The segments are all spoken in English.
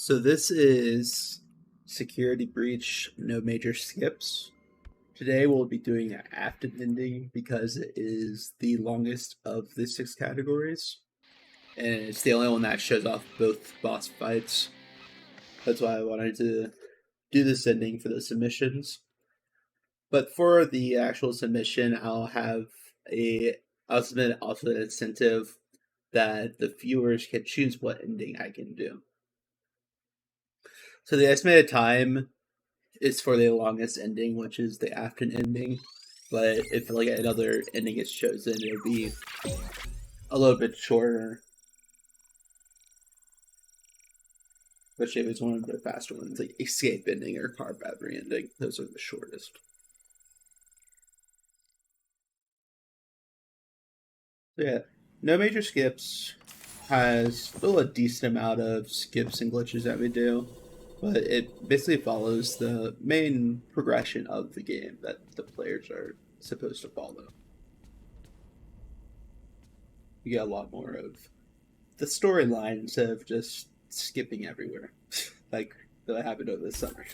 So this is security breach, no major skips. Today we'll be doing an Afton ending because it is the longest of the 6 categories. And it's the only one that shows off both boss fights. That's why I wanted to do this ending for the submissions. But for the actual submission, I'll submit also an incentive that the viewers can choose what ending I can do. So the estimated time is for the longest ending, which is the Afton ending. But if like another ending is chosen, it'll be a little bit shorter. Especially if it's one of the faster ones, like escape ending or car battery ending. Those are the shortest. So yeah, no major skips. Has still a decent amount of skips and glitches that we do, but it basically follows the main progression of the game that the players are supposed to follow. You get a lot more of the storyline instead of just skipping everywhere, like that happened over the summer.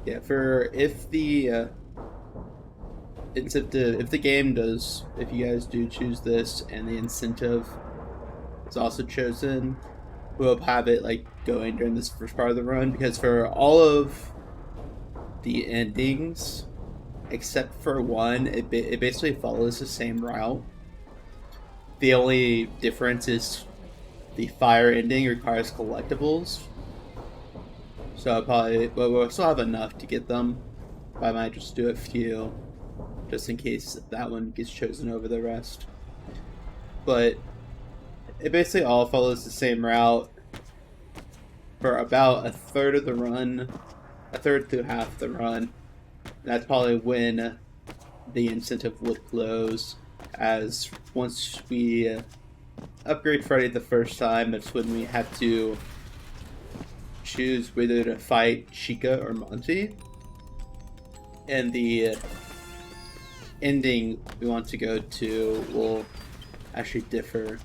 Yeah, for if the incentive, if the game does, if you guys do choose this and the incentive is also chosen, we'll have it like going during this first part of the run, because for all of the endings except for one, it basically follows the same route. The only difference is the fire ending requires collectibles, so we'll still have enough to get them. I might just do a few just in case that one gets chosen over the rest. But it basically all follows the same route for about a third of the run, a third to half the run. That's probably when the incentive would close, as once we upgrade Freddy the first time, that's when we have to choose whether to fight Chica or Monty. And the ending we want to go to will actually differ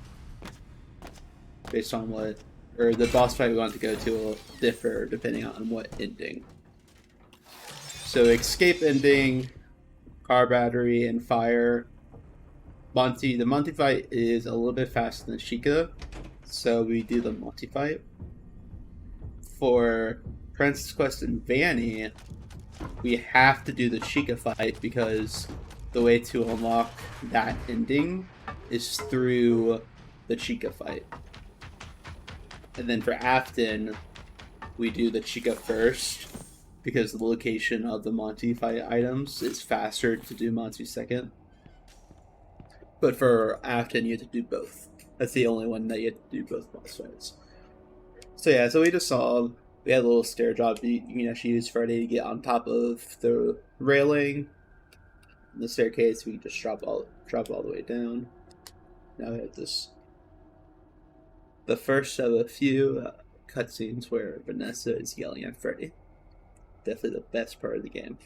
based on what, or the boss fight we want to go to will differ depending on what ending. So escape ending, car battery, and fire. The Monty fight is a little bit faster than Chica, so we do the Monty fight. For Princess Quest and Vanny, we have to do the Chica fight because the way to unlock that ending is through the Chica fight. And then for Afton, we do the Chica first because the location of the Monty fight items is faster to do Monty second. But for Afton, you have to do both. That's the only one that you have to do both boss fights. So yeah, so we just saw we had a little stair drop. You can actually use Freddy to get on top of the railing. The staircase, we can just drop all the way down. Now we have this, the first of a few cutscenes where Vanessa is yelling at Freddy. Definitely the best part of the game.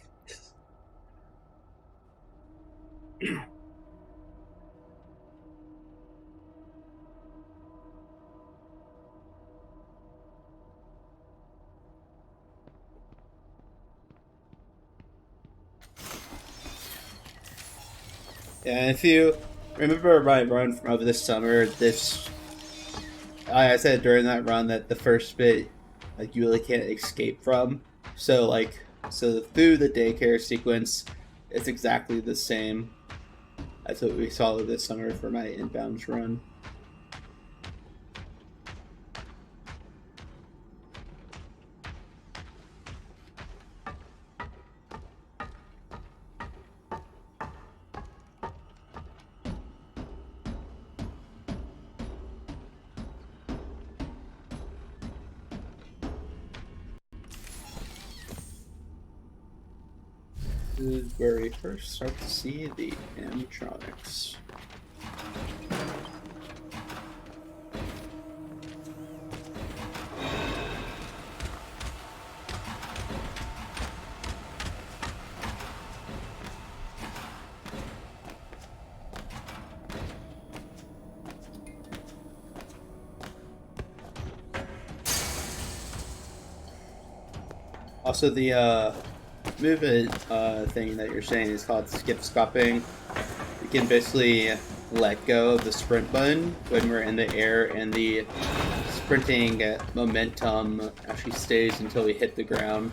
And if you remember my run from over this summer, I said during that run that the first bit, like, you really can't escape from. So through the daycare sequence, it's exactly the same as what we saw this summer for my inbounds run. This is where we first start to see the animatronics. Also, the movement thing that you're saying is called skip scopping. You can basically let go of the sprint button when we're in the air, and the sprinting momentum actually stays until we hit the ground.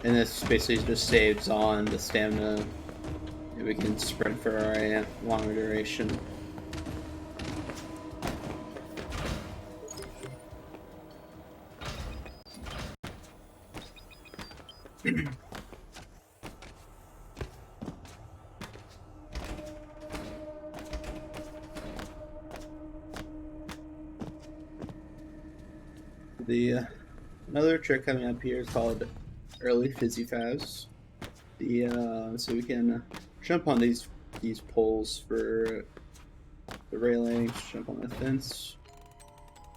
And this basically just saves on the stamina, and we can sprint for a longer duration. The another trick coming up here is called early fizzy fast. So we can jump on these poles for the railings, jump on the fence.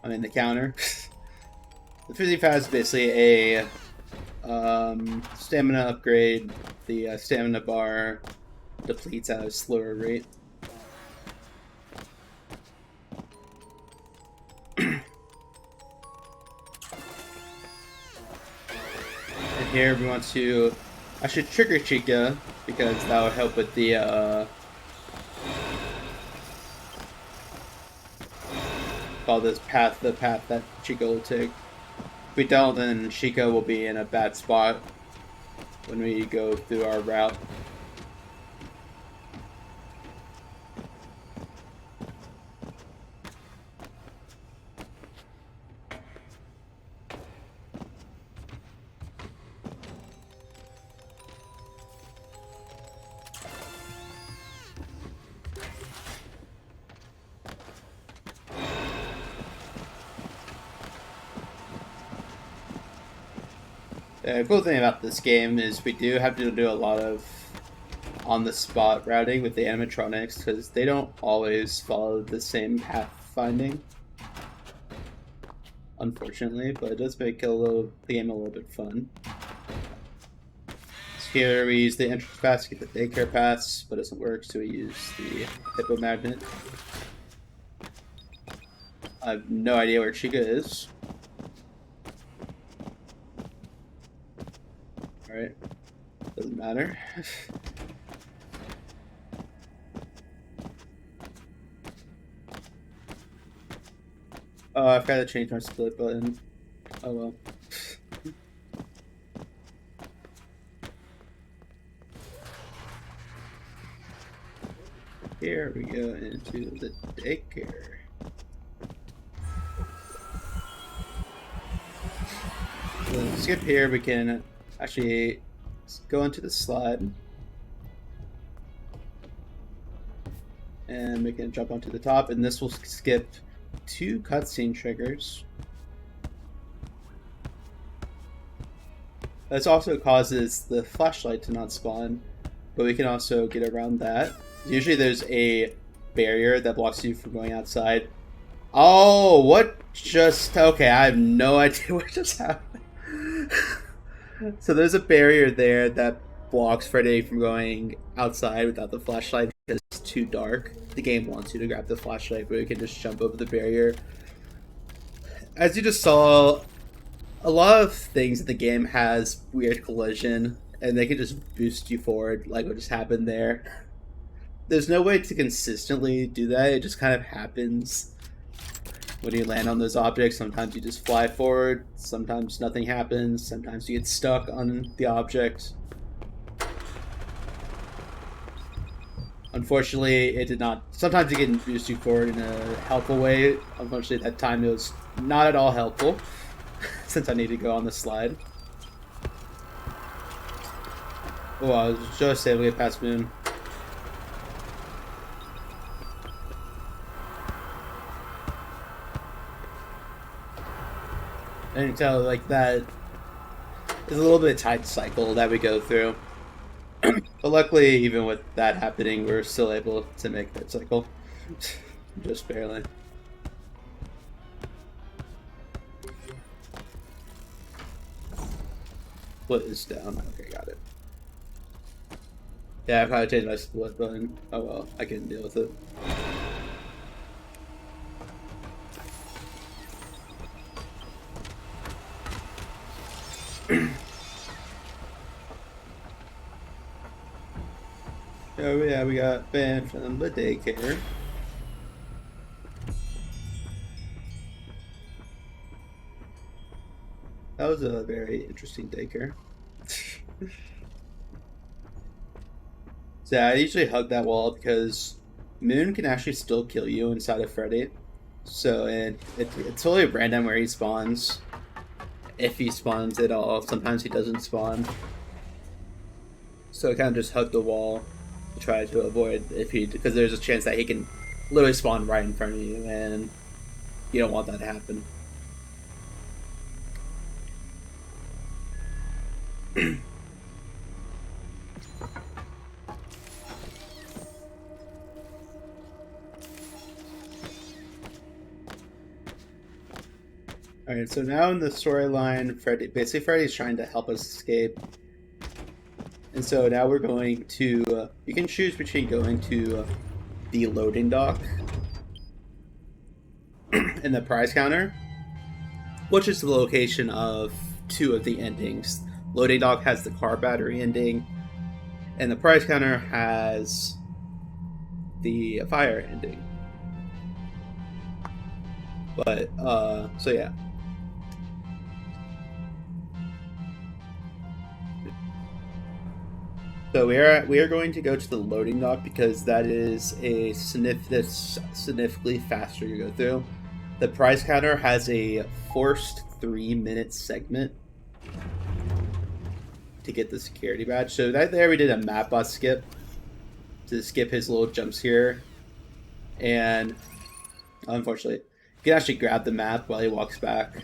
I mean the counter. The fizzy fast is basically a stamina upgrade. The stamina bar depletes at a slower rate. And here we want to actually trigger Chica because that would help with the call this path, the path that Chica will take. If we don't, then Chica will be in a bad spot when we go through our route. The cool thing about this game is we do have to do a lot of on-the-spot routing with the animatronics because they don't always follow the same path finding, unfortunately, but it does make the game a little bit fun. So here we use the entrance paths to get the daycare paths, but it doesn't work, so we use the hippo magnet. I have no idea where Chica is. Alright, doesn't matter. Oh, I've got to change my split button. Oh well. Here we go into the daycare. So skip here, we can actually go into the slide. And we can jump onto the top, and this will skip 2 cutscene triggers. This also causes the flashlight to not spawn, but we can also get around that. Usually there's a barrier that blocks you from going outside. Oh, what just... Okay, I have no idea what just happened. So there's a barrier there that blocks Freddy from going outside without the flashlight because it's too dark. The game wants you to grab the flashlight, but you can just jump over the barrier. As you just saw, a lot of things in the game has weird collision, and they can just boost you forward, like what just happened there. There's no way to consistently do that, it just kind of happens when you land on those objects. Sometimes you just fly forward, sometimes nothing happens, sometimes you get stuck on the object. Unfortunately, it did not. Sometimes it can boost you forward in a helpful way. Unfortunately, at that time it was not at all helpful, since I need to go on the slide. Oh, I was just able to get past Moon. And you can tell, like, that is a little bit of a tight cycle that we go through. But luckily, even with that happening, we're still able to make that cycle. Just barely. Split is down. Okay, got it. Yeah, I probably changed my split button. Oh well, I can deal with it. Oh yeah, we got banned from the daycare. That was a very interesting daycare. So yeah, I usually hug that wall because Moon can actually still kill you inside of Freddy. So it's totally random where he spawns. If he spawns at all. Sometimes he doesn't spawn. So I kind of just hug the wall to try to avoid if he, because there's a chance that he can literally spawn right in front of you, and you don't want that to happen. All right, so now in the storyline, Freddy's trying to help us escape, and so now we're going to. You can choose between going to the loading dock and the prize counter, which is the location of two of the endings. Loading dock has the car battery ending, and the prize counter has the fire ending. But so yeah. So we are going to go to the loading dock because that is that's significantly faster to go through. The prize counter has a forced 3-minute segment to get the security badge. So that there we did a map bot skip to skip his little jumps here, and unfortunately, you can actually grab the map while he walks back.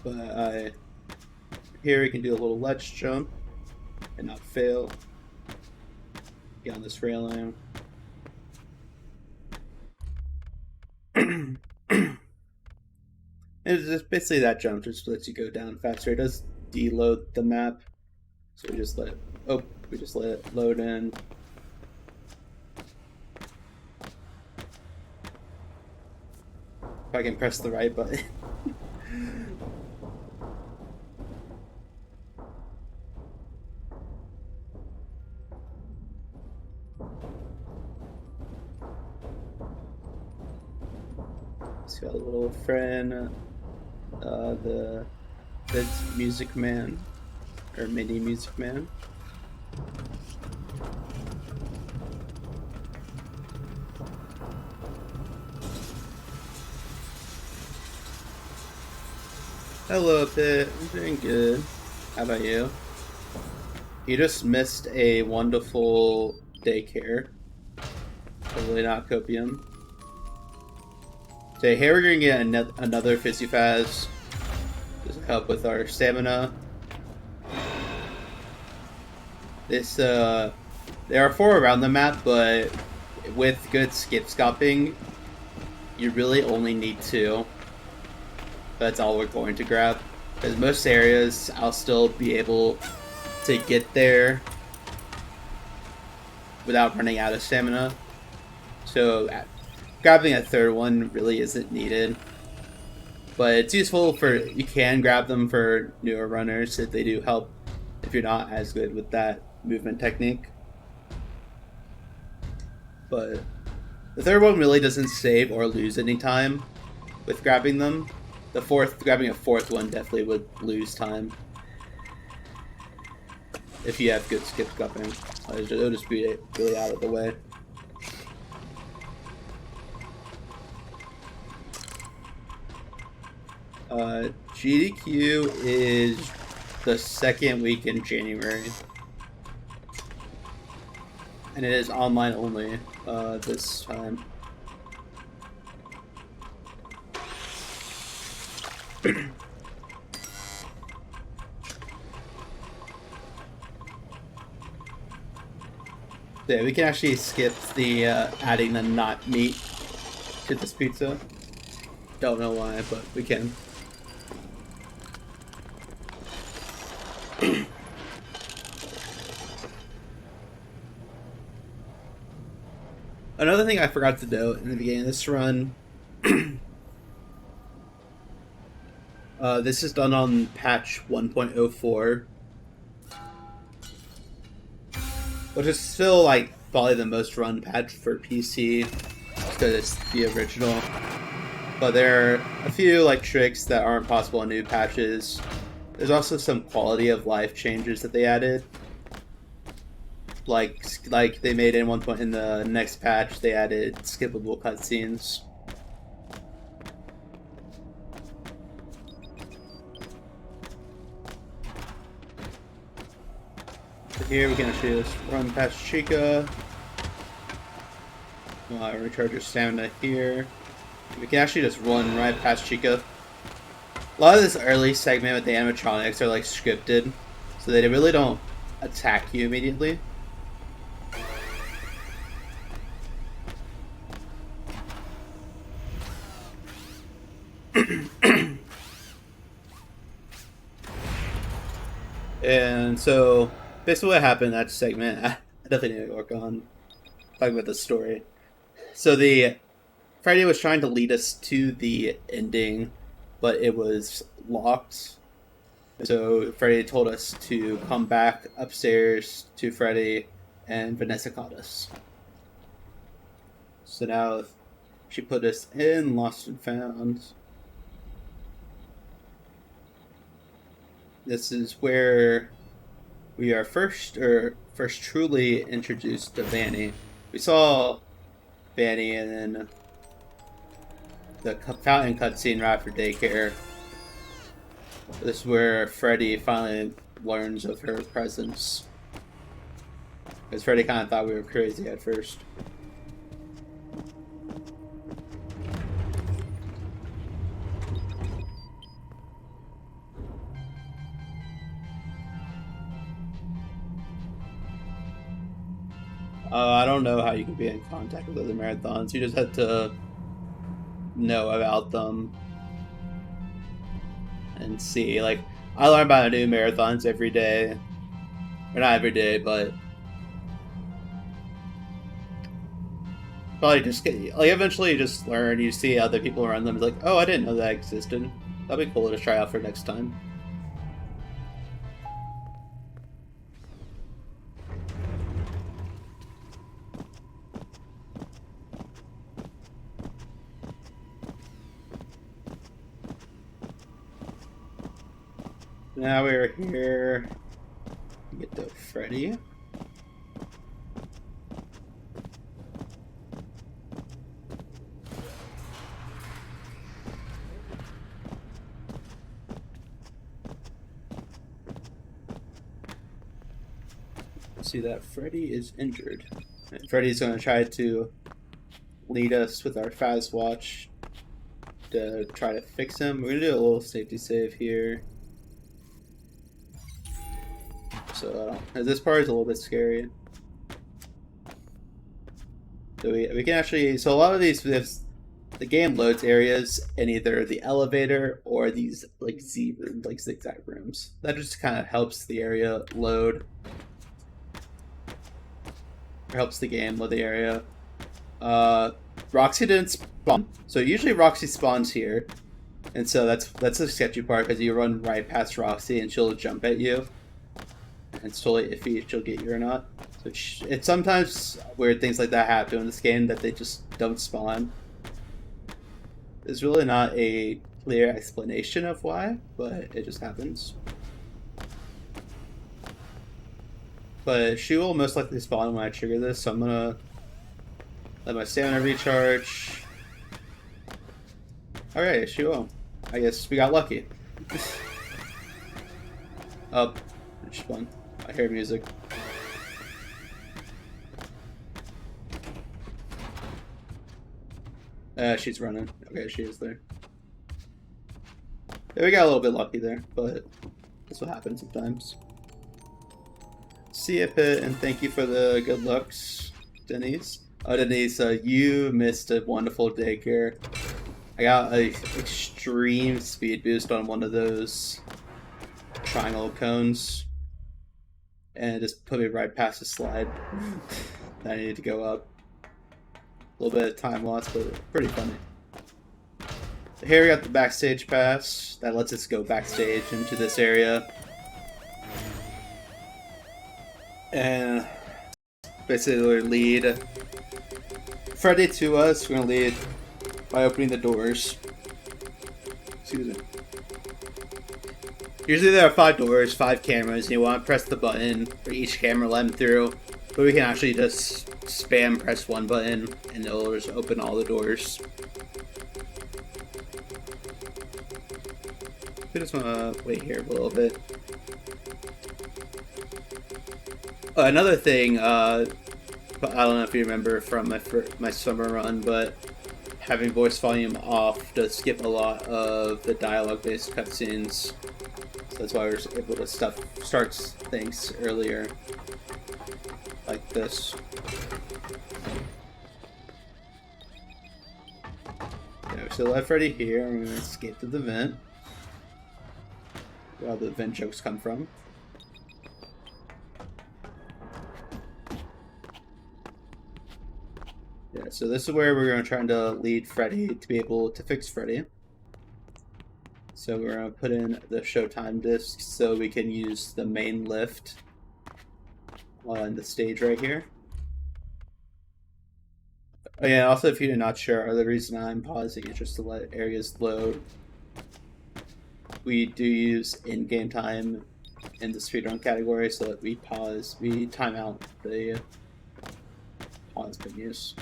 But here we can do a little ledge jump and not fail. Get on this railing. And it's just basically that jump just lets you go down faster. It does deload the map, so we just let it load in. If I can press the right button. It's got a little friend, the Music Man, or Mini Music Man. Hello, Pit. I'm doing good. How about you? You just missed a wonderful daycare. Totally not copium. So here we're gonna get another Fizzy Faz. Just help with our stamina. This there are 4 around the map, but with good skip scopping, you really only need 2. That's all we're going to grab. Because most areas, I'll still be able to get there without running out of stamina. So grabbing a 3rd one really isn't needed. But it's useful for, you can grab them for newer runners if they do help if you're not as good with that movement technique. But the 3rd one really doesn't save or lose any time with grabbing them. Grabbing a 4th one definitely would lose time if you have good skip scupping. It'll just be really out of the way. GDQ is the 2nd week in January, and it is online only this time. Yeah, we can actually skip the adding the not meat to this pizza. Don't know why, but we can. Another thing I forgot to note in the beginning of this run, This is done on patch 1.04, which is still like probably the most run patch for PC because it's the original. But there are a few like tricks that aren't possible in new patches. There's also some quality of life changes that they added. Like they made in one point in the next patch, they added skippable cutscenes. So here we can actually just run past Chica. Recharge your stamina here. We can actually just run right past Chica. A lot of this early segment with the animatronics are like scripted, so they really don't attack you immediately. And so basically what happened in that segment, I definitely need to work on talking about the story. So the Friday was trying to lead us to the ending, but it was locked. So Freddy told us to come back upstairs to Freddy, and Vanessa caught us. So now she put us in Lost and Found. This is where we are first truly introduced to Vanny. We saw Vanny and then the fountain cutscene right after daycare. This is where Freddy finally learns of her presence. Because Freddy kind of thought we were crazy at first. I don't know how you can be in contact with other marathons. You just have to know about them and see. Like, I learn about new marathons every day. Or not every day, but probably just get, like, eventually you just learn. You see other people run them. It's like, oh, I didn't know that existed. That'd be cool to try out for next time. Now we're here. Get to Freddy. See that Freddy is injured. And Freddy's going to try to lead us with our fast watch to try to fix him. We're going to do a little safety save here. So this part is a little bit scary. So we can actually, so a lot of these, the game loads areas in either the elevator or these like zigzag rooms. That just kind of helps the area load. Or helps the game load the area. Roxy didn't spawn, so usually Roxy spawns here, and so that's a sketchy part because you run right past Roxy and she'll jump at you. It's totally iffy if she'll get you or not. So it's sometimes weird things like that happen in this game that they just don't spawn. There's really not a clear explanation of why, but it just happens. But she will most likely spawn when I trigger this, so I'm gonna let my stamina recharge. Alright, she will. I guess we got lucky. Up. She spawned. I hear music. She's running. Okay, she is there. Yeah, we got a little bit lucky there, but that's what happens sometimes. See ya, Pit, and thank you for the good looks, Denise. Oh, Denise, you missed a wonderful daycare. I got an extreme speed boost on one of those triangle cones. And it just put me right past the slide. I needed to go up. A little bit of time loss, but pretty funny. Here we got the backstage pass that lets us go backstage into this area. And basically lead Freddy to us. We're gonna lead by opening the doors. Excuse me. Usually there are 5 doors, 5 cameras, and you want to press the button for each camera, let them through. But we can actually just spam press one button and it'll just open all the doors. We just want to wait here a little bit. Another thing, I don't know if you remember from my summer run, but having voice volume off does skip a lot of the dialogue-based cutscenes. So that's why we're able to start things earlier, like this. Okay, so let Freddy here. We're gonna escape to the vent. Where all the vent jokes come from. Yeah, so this is where we're going to try to lead Freddy to be able to fix Freddy. So we're going to put in the Showtime disc so we can use the main lift on the stage right here. Oh yeah, also if you're not sure, the reason I'm pausing is just to let areas load. We do use in-game time in the speedrun category so that we time out the pause menus.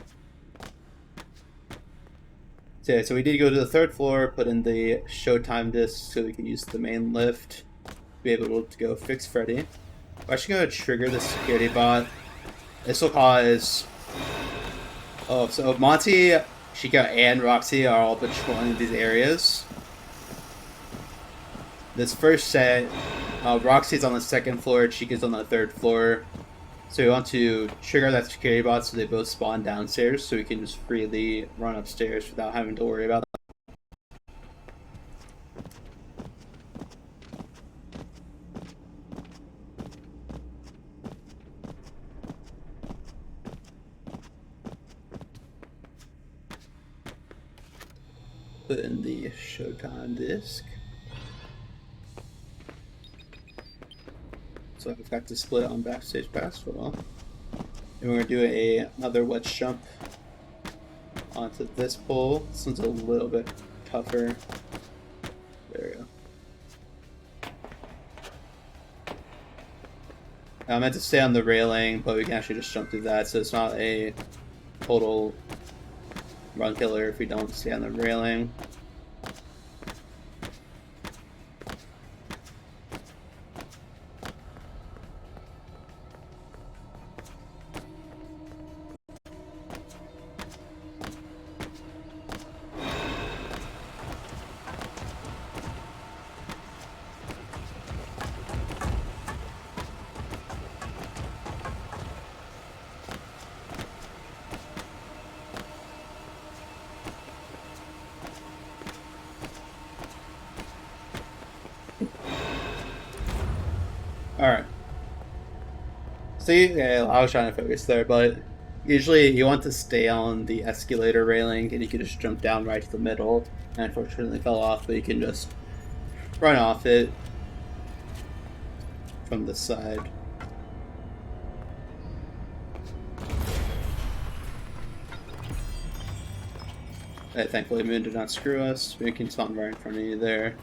So we did go to the 3rd floor, put in the Showtime disc so we can use the main lift, be able to go fix Freddy. We're actually going to trigger the security bot. This will cause... Oh, so Monty, Chica, and Roxy are all patrolling these areas. This first set, Roxy's on the 2nd floor, Chica's on the 3rd floor. So we want to trigger that security bot so they both spawn downstairs so we can just freely run upstairs without having to worry about that. Put in the Showtime disc. So I've got to split on backstage pass for all. And we're going to do another wedge jump onto this pole. This one's a little bit tougher. There we go. I meant to stay on the railing, but we can actually just jump through that, so it's not a total run killer if we don't stay on the railing. Alright. See, yeah, I was trying to focus there, but usually you want to stay on the escalator railing and you can just jump down right to the middle. And unfortunately fell off, but you can just run off it from the side. Thankfully Moon did not screw us. We can spawn right in front of you there.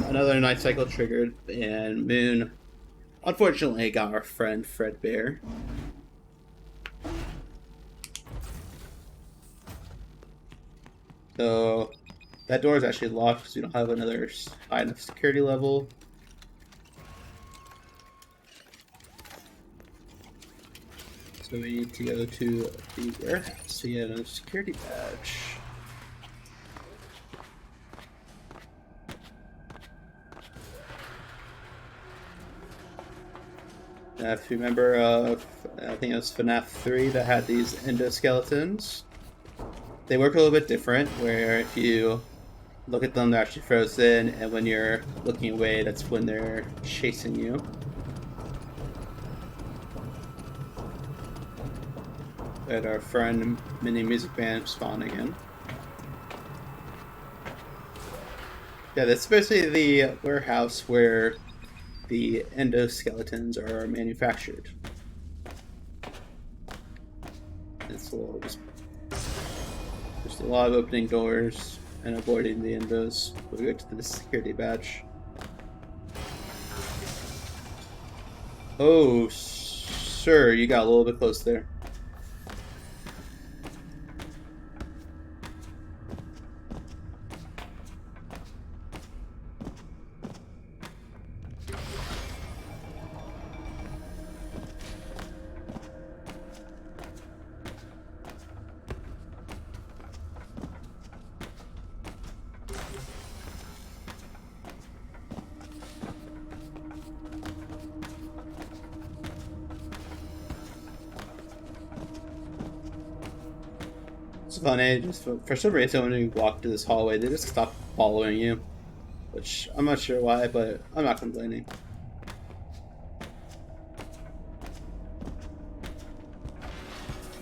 Another night cycle triggered, and Moon unfortunately got our friend Fredbear. So that door is actually locked because we don't have another high enough security level. So we need to go to the warehouse to get a security badge. If you remember, I think it was FNAF 3 that had these endoskeletons. They work a little bit different, where if you look at them, they're actually frozen, and when you're looking away, that's when they're chasing you. And our friend mini music band spawn again. Yeah, that's basically the warehouse where the endoskeletons are manufactured. It's a little just there's a lot of opening doors and avoiding the endos. We'll go to the security badge. Oh, sure, you got a little bit close there. It's funny, just for some reason when you walk to this hallway, they just stop following you. Which, I'm not sure why, but I'm not complaining.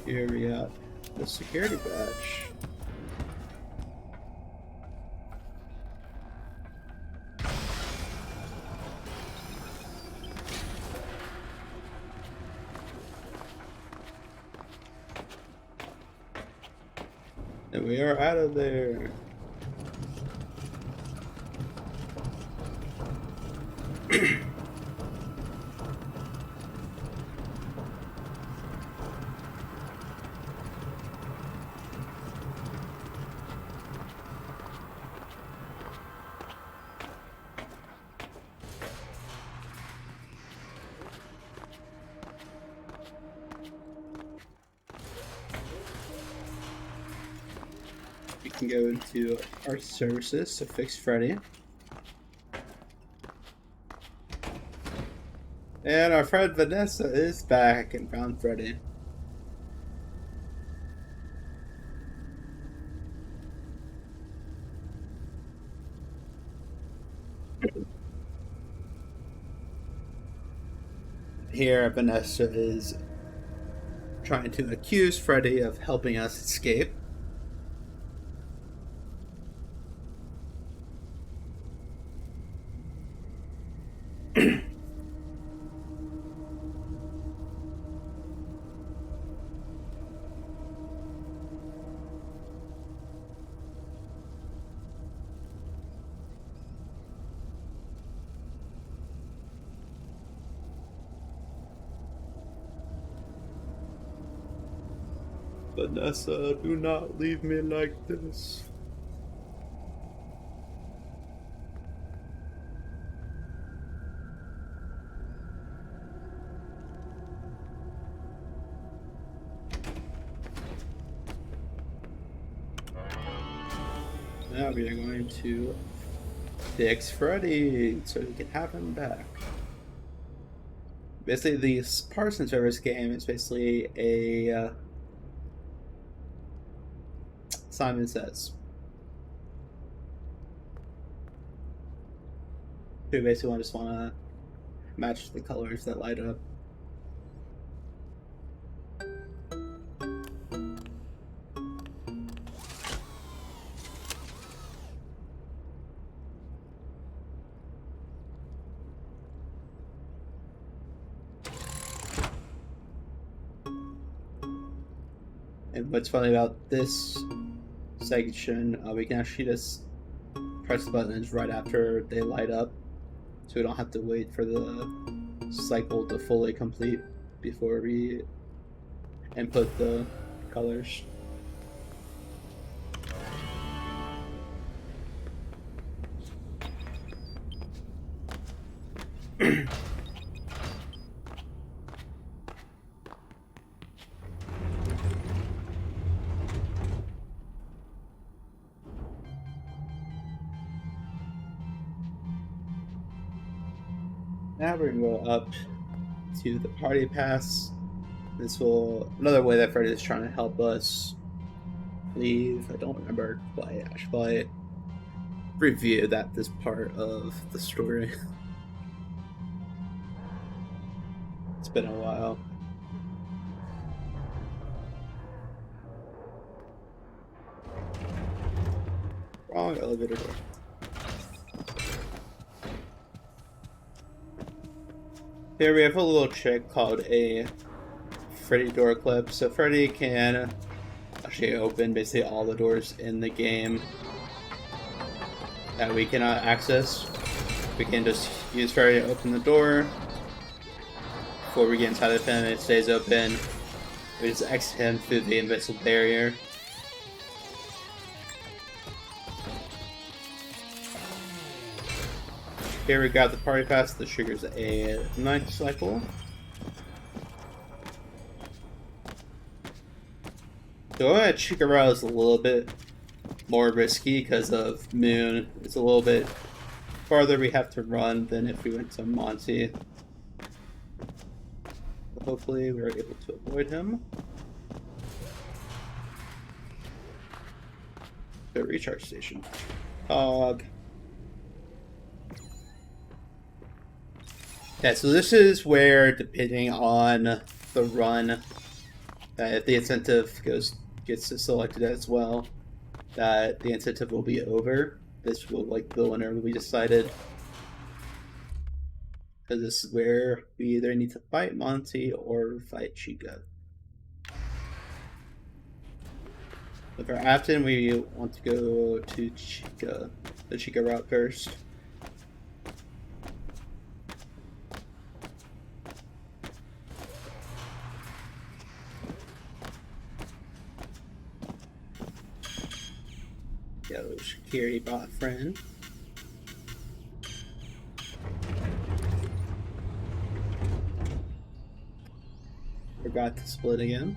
Here we got the security badge. And we are out of there. We can go into our services to fix Freddy. And our friend Vanessa is back and found Freddy. Here, Vanessa is trying to accuse Freddy of helping us escape. Vanessa, do not leave me like this. Now we are going to fix Freddy so we can have him back. Basically, the parts and service game is basically a Simon Says. We basically just want to match the colors that light up. And what's funny about this section, we can actually just press the buttons right after they light up, so we don't have to wait for the cycle to fully complete before we input the colors. Now we're gonna go up to the party pass. This will another way that Freddy is trying to help us leave. I don't remember why I should probably review this part of the story. It's been a while. Wrong elevator door. Here we have a little trick called a Freddy door clip. So Freddy can actually open basically all the doors in the game that we cannot access. We can just use Freddy to open the door. Before we get inside of him, it stays open. We just exit him through the invisible barrier. Here we got the party pass that triggers a night cycle. Going at Chikara is a little bit more risky because of Moon. It's a little bit farther we have to run than if we went to Monty. But hopefully we were able to avoid him. The recharge station. Hog. Yeah, so this is where, depending on the run, if the incentive gets selected as well, that the incentive will be over. This will, like, the winner will be decided. Because this is where we either need to fight Monty or fight Chica. So for Afton, we want to go to Chica, the Chica route first. Yo, security bot friend. Forgot to split again.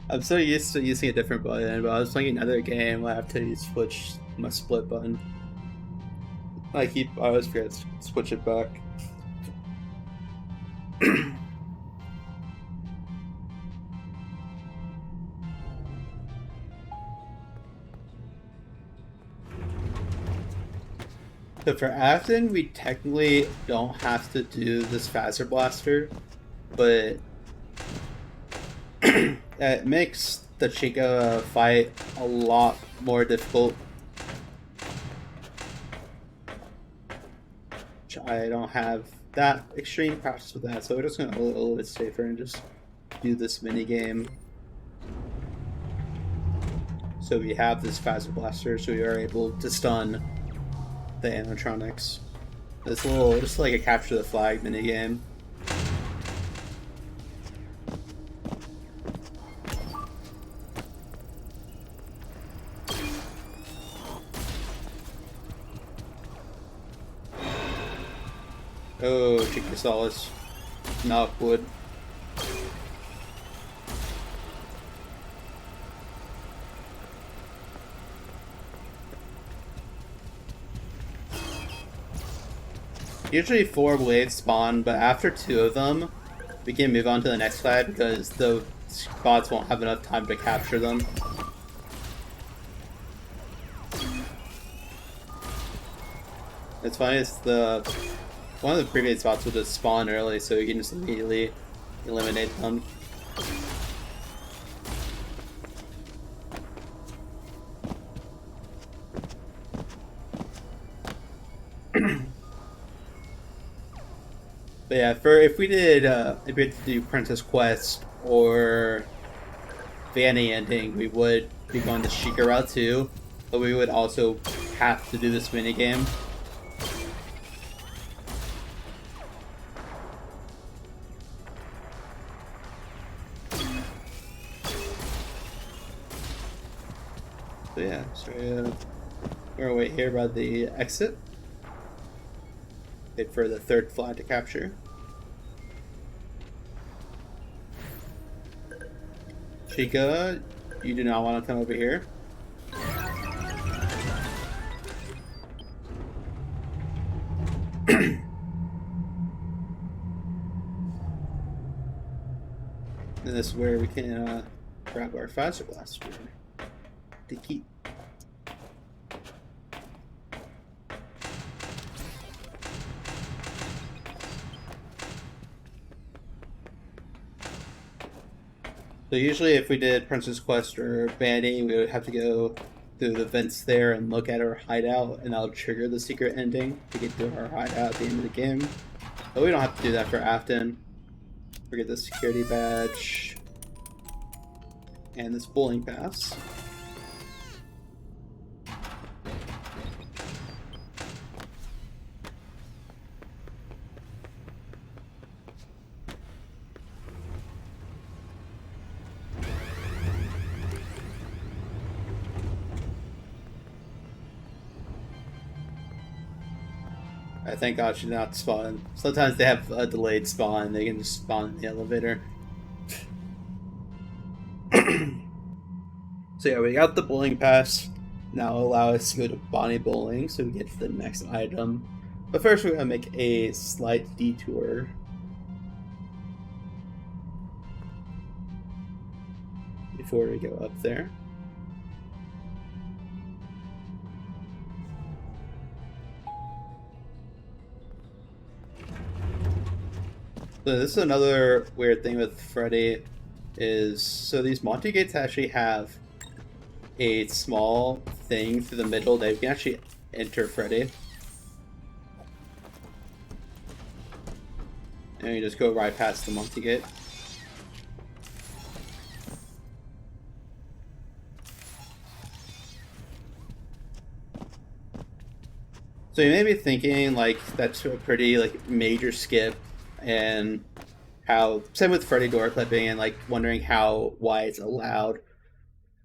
I'm so used to using a different button, but I was playing another game. I have to switch my split button. I always forget to switch it back. So for Afton, we technically don't have to do this Phaser Blaster, but it makes the Chica fight a lot more difficult. Which I don't have that extreme practice with that, so we're just going to go a little bit safer and just do this mini game. So we have this Phaser Blaster, so we are able to stun the animatronics. This little, just like a capture the flag mini game. Oh, Chica Solace. Knockwood. Usually 4 waves spawn, but after 2 of them, we can move on to the next flag because the bots won't have enough time to capture them. It's funny, it's one of the previous bots will just spawn early, so you can just immediately eliminate them. But yeah, if we had to do Princess Quest or Vanny ending, we would be going the Sheikah route too, but we would also have to do this minigame. So yeah, so we're gonna wait here by the exit. Wait for the 3rd flag to capture. Chica, you do not want to come over here. And this is where we can grab our Phaser Blaster to keep. So usually if we did Princess Quest or Banning, we would have to go through the vents there and look at our hideout, and that'll trigger the secret ending to get to our hideout at the end of the game. But we don't have to do that for Afton. We get the security badge and this bowling pass. I thank God she's not spawn. Sometimes they have a delayed spawn, they can just spawn in the elevator. So yeah, we got the bowling pass. Now allow us to go to Bonnie Bowling so we get to the next item. But first we're gonna make a slight detour. Before we go up there. So this is another weird thing with Freddy is so these Monty gates actually have a small thing through the middle that you can actually enter Freddy. And you just go right past the Monty gate. So you may be thinking like that's a pretty like major skip, and how same with Freddy door clipping, and like wondering why it's allowed.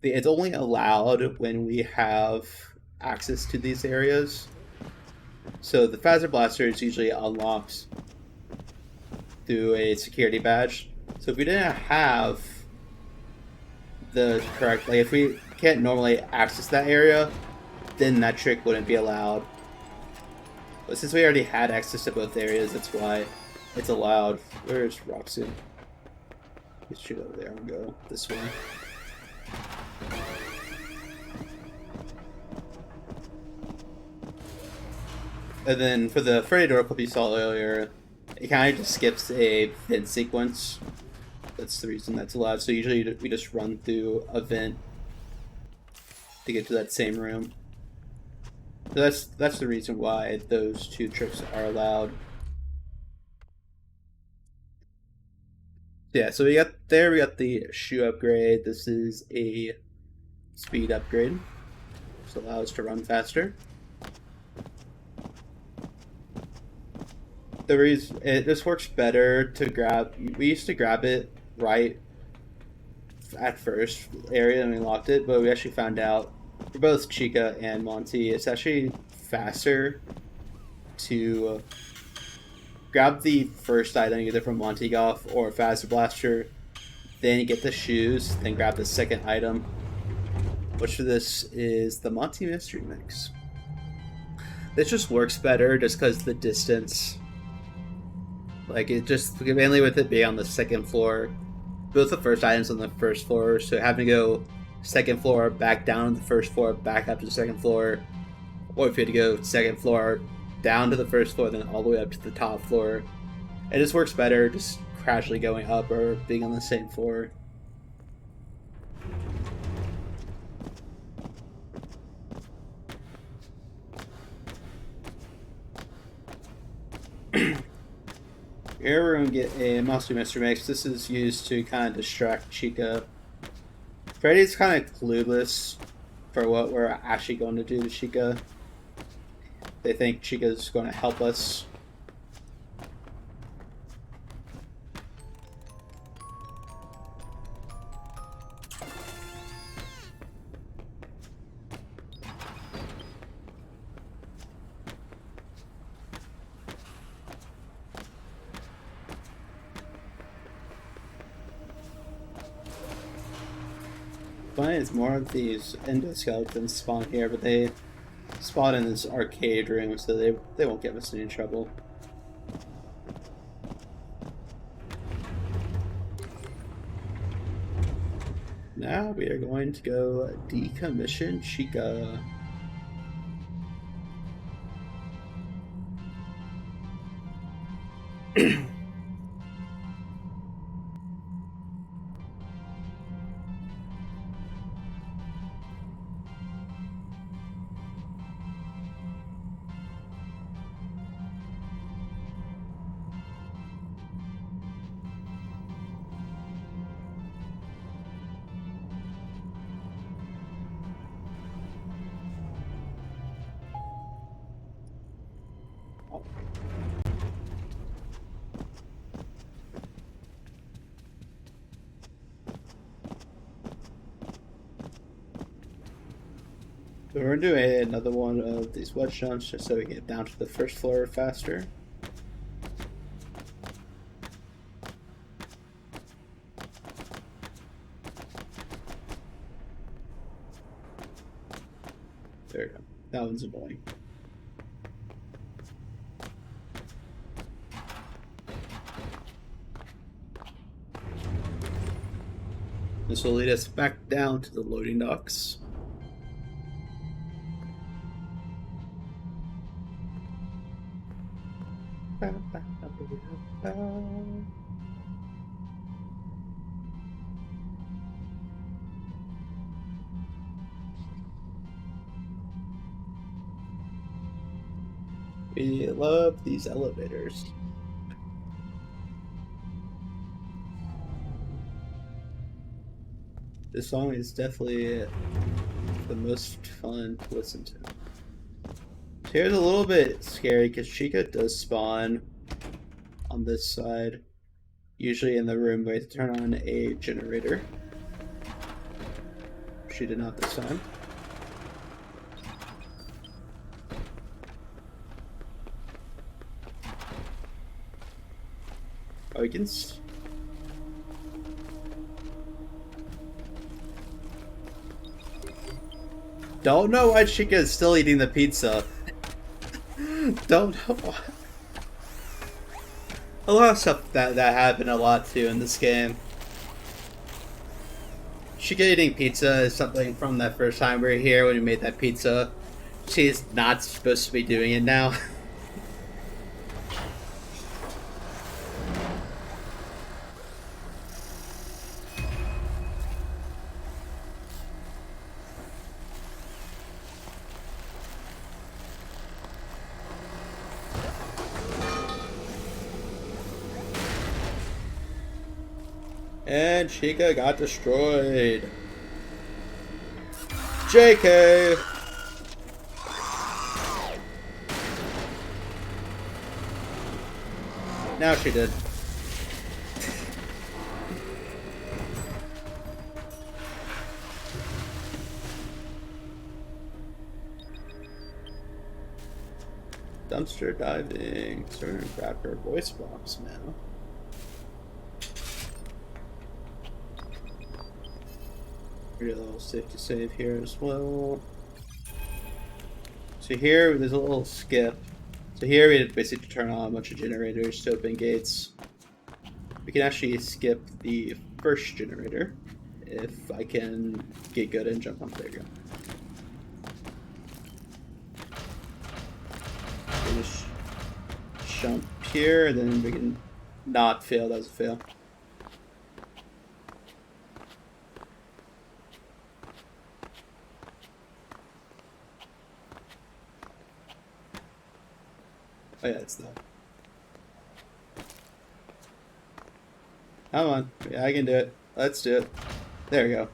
It's only allowed when we have access to these areas. So the Phaser Blaster is usually unlocked through a security badge. So if we didn't have the correct, like if we can't normally access that area, then that trick wouldn't be allowed. But since we already had access to both areas, that's why it's allowed. Where's Roxy? Let's shoot over there and go this way. And then for the Freddy door clip you saw earlier, it kind of just skips a vent sequence. That's the reason that's allowed. So usually we just run through a vent to get to that same room. So that's the reason why those two tricks are allowed. Yeah, so we got the shoe upgrade. This is a speed upgrade. This allows us to run faster. The reason this works better to grab. We used to grab it right at first area and we locked it, but we actually found out for both Chica and Monty, it's actually faster to grab the first item either from Monty Golf or Phaser Blaster, then you get the shoes, then grab the second item, which for this is the Monty Mystery Mix. This just works better just because the distance. Like it just mainly with it being on the second floor, both the first items on the first floor, so having to go second floor back down to the first floor, back up to the second floor, or if you had to go second floor down to the first floor, then all the way up to the top floor, it just works better just casually going up or being on the same floor. Here we're going to get a Monster Mystery Mix. This is used to kind of distract Chica. Freddy's kind of clueless for what we're actually going to do to Chica. They think Chica's going to help us. Funny, it's more of these endoskeletons spawn here, but they spawn in this arcade room, so they won't give us any trouble. Now we are going to go decommission Chica. So we're doing another one of these wedge jumps just so we get down to the first floor faster. There we go. That one's annoying. This will lead us back down to the loading docks. We love these elevators. This song is definitely the most fun to listen to. So here's a little bit scary because Chica does spawn on this side, usually in the room where to turn on a generator. She did not this time. Oh, we can. Don't know why Chica is still eating the pizza. Don't know why. A lot of stuff that happened a lot too in this game. Chica eating pizza is something from that first time we were here when we made that pizza. She's not supposed to be doing it now. And Chica got destroyed. JK! Now she did. Dumpster diving. So we're gonna grab her voice box now. A little safety save here as well. So here there's a little skip. So here we basically turn on a bunch of generators to open gates. We can actually skip the first generator if I can get good and jump on. There you go. So just jump here, and then we can not fail. That was a fail. Oh yeah, it's that. Come on. Yeah, I can do it. Let's do it. There we go.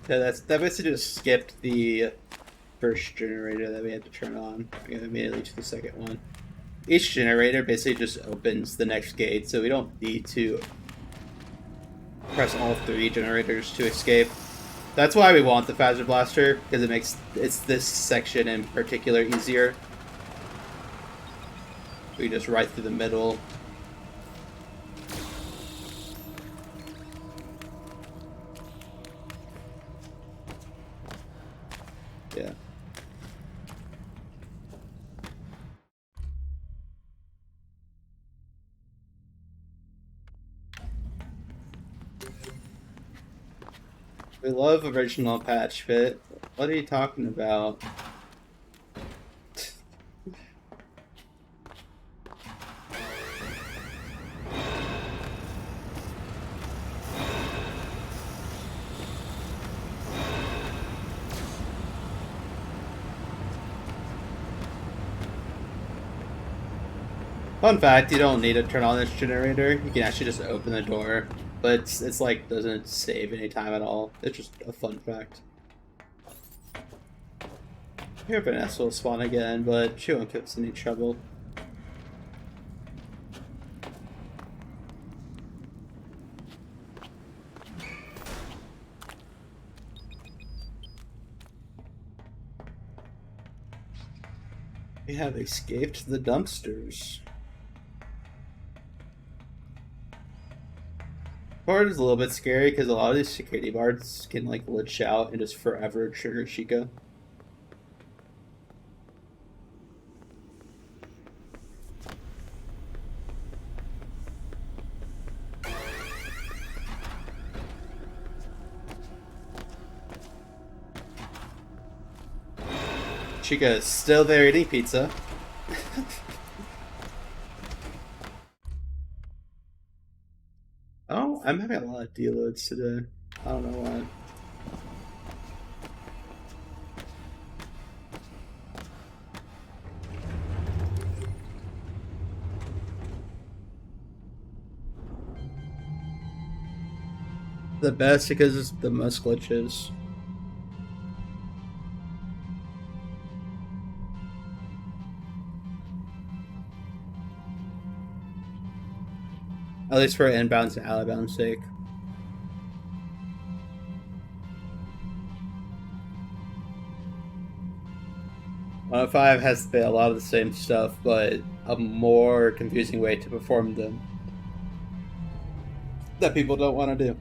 Yeah, that basically just skipped the first generator that we had to turn on. We go immediately to the second one. Each generator basically just opens the next gate, so we don't need to press all 3 generators to escape. That's why we want the Phaser Blaster, because it makes this section in particular easier. We just right through the middle. Yeah. We love original patch fit. What are you talking about? Fun fact, you don't need to turn on this generator. You can actually just open the door. But it's like, doesn't save any time at all. It's just a fun fact. Here Vanessa will spawn again, but she won't give us any trouble. We have escaped the dumpsters. Part is a little bit scary because a lot of these security guards can like glitch out and just forever trigger Chica. Chica is still there eating pizza. Oh, I'm having a lot of deloads today. I don't know why. The best because it's the most glitches. At least for inbound and outbound sake. 105 has a lot of the same stuff, but a more confusing way to perform them that people don't want to do.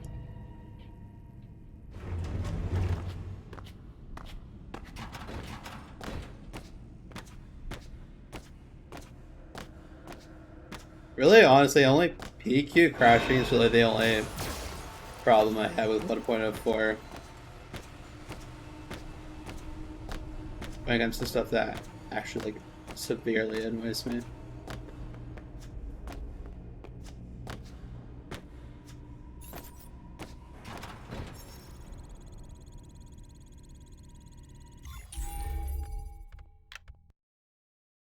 Really, honestly, only PQ crashing is really the only problem I have with 1.04 when it comes to stuff that actually like severely annoys me.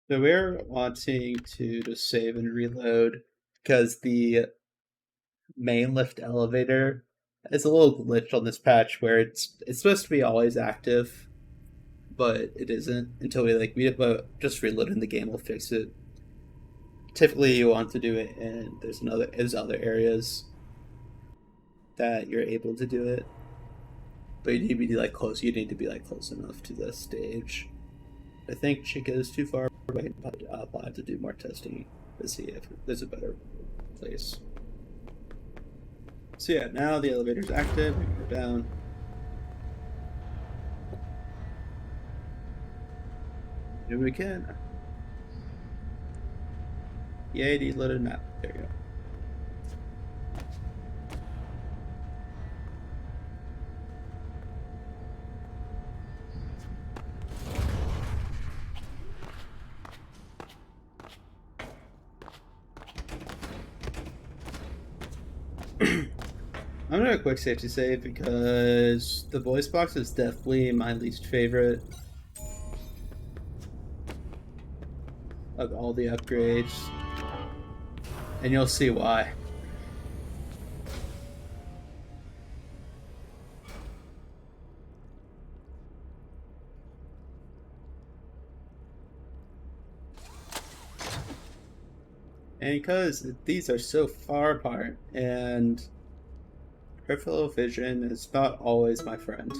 So we're wanting to just save and reload because the main lift elevator is a little glitched on this patch where it's supposed to be always active, but it isn't until we like just reloading the game will fix it. Typically, you want to do it, and there's other areas that you're able to do it, but you need to be like close. You need to be like close enough to the stage. I think Chica is too far away. I'll have to do more testing to see if there's a better place. So yeah, now the elevator's active. We can go down. Do we can. Yay, deloaded map. There you go. I'm gonna do a quick safety save because the voice box is definitely my least favorite of all the upgrades, and you'll see why. And because these are so far apart, and peripheral vision is not always my friend.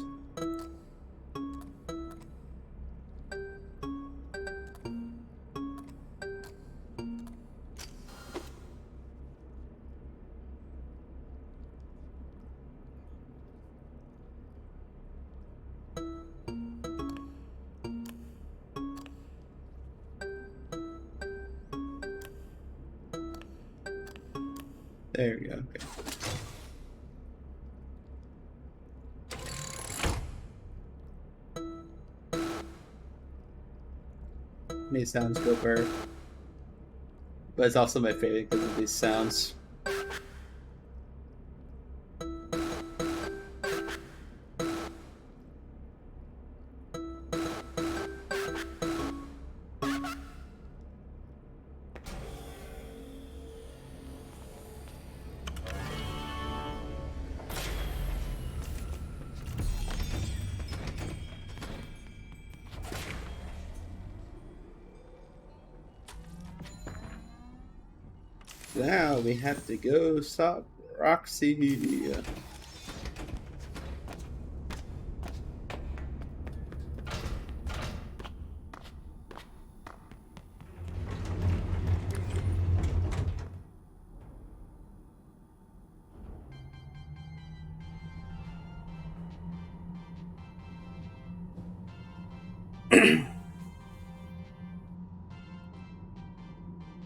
There we go. Okay. These sounds go for, but it's also my favorite because of these sounds. Now we have to go stop Roxy.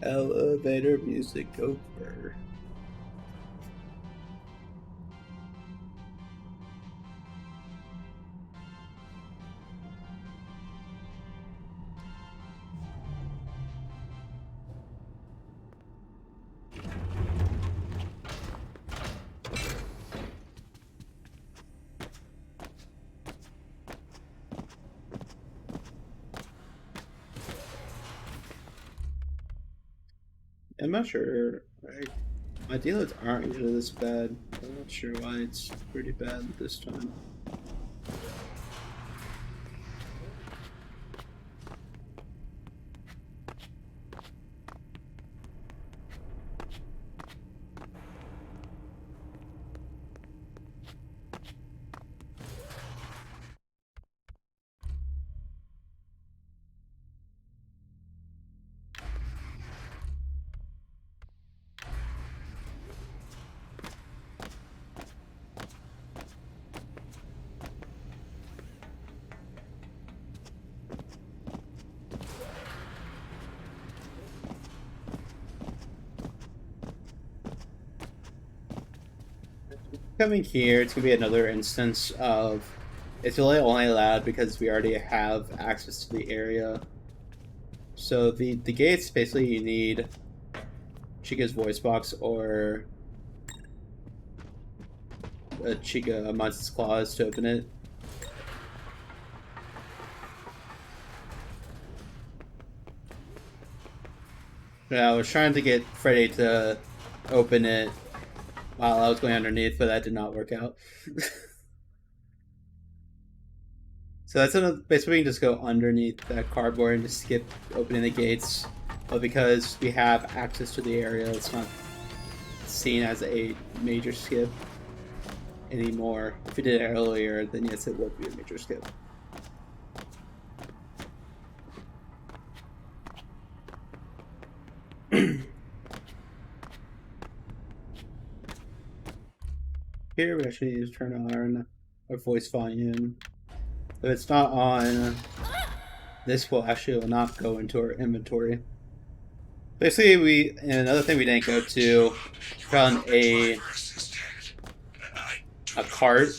Elevator music over. I'm not sure. My dealers aren't usually this bad. I'm not sure why it's pretty bad this time. Coming here, it's gonna be another instance of it's really only allowed because we already have access to the area. So the gates basically you need Chica's voice box or a Chica Monster's Claws to open it. Yeah, I was trying to get Freddy to open it while I was going underneath, but that did not work out. So that's basically we can just go underneath that cardboard and just skip opening the gates. But because we have access to the area, it's not seen as a major skip anymore. If we did it earlier, then yes, it would be a major skip. Here we actually need to turn on our voice volume. If it's not on, this will actually not go into our inventory. Basically, and another thing we didn't go to, found a cart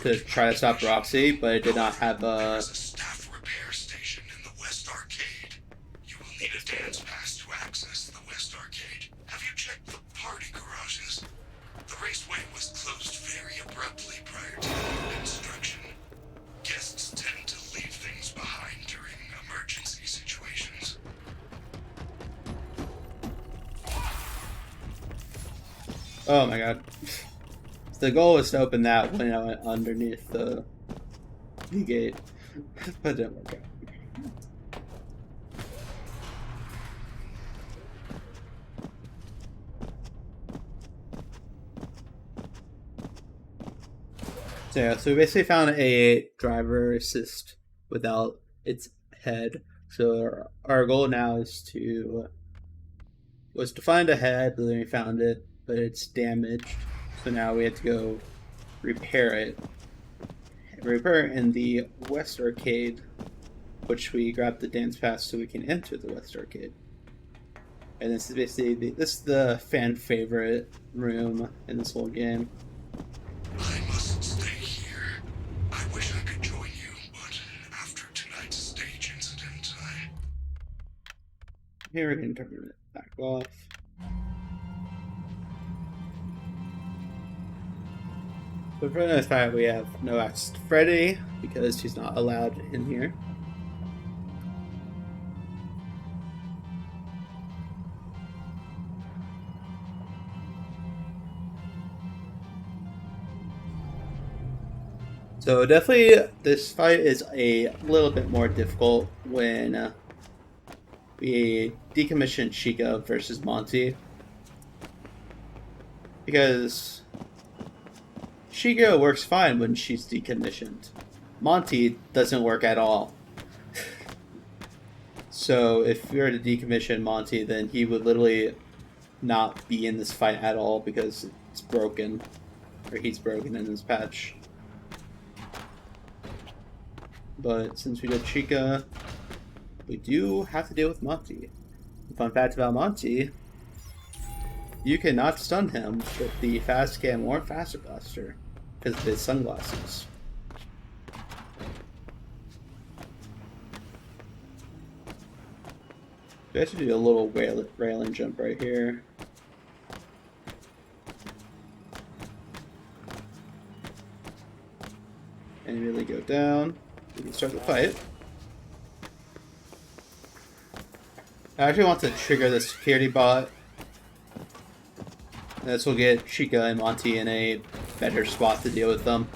to try to stop Roxy, but it did not have a staff repair station in the West Arcade. You will need a dance pass to access the West Arcade. Have you checked the party garages? The raceway was closed very abruptly prior to construction. Guests tend to leave things behind during emergency situations. Oh my god. The goal was to open that when I went underneath the gate, but it didn't work out. So yeah, so we basically found a driver assist without its head. So our goal now was to find a head, but then we found it, but it's damaged. So now we have to go repair it. Repair it in the West Arcade, which we grabbed the dance pass so we can enter the West Arcade. And this is basically this is the fan favorite room in this whole game. I must stay here. I wish I could join you, but after tonight's stage incident, Here we can turn it back off. So for the most part, we have no access to Freddy because she's not allowed in here. So definitely, this fight is a little bit more difficult when we decommission Chica versus Monty, because Chica works fine when she's decommissioned. Monty doesn't work at all. So if we were to decommission Monty, then he would literally not be in this fight at all because it's broken, or he's broken in this patch. But since we did Chica, we do have to deal with Monty. Fun fact about Monty, you cannot stun him with the Fast Cam or Faster Blaster because of his sunglasses. We have to do a little railing jump right here. And immediately go down. We can start the fight. I actually want to trigger the security bot. This will get Chica and Monty in a better spot to deal with them.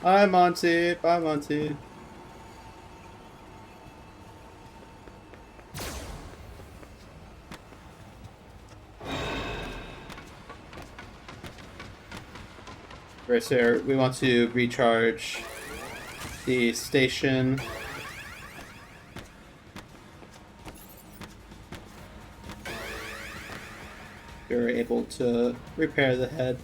Bye, Monty. Bye, Monty. Right, sir. We want to recharge the station. You're able to repair the head.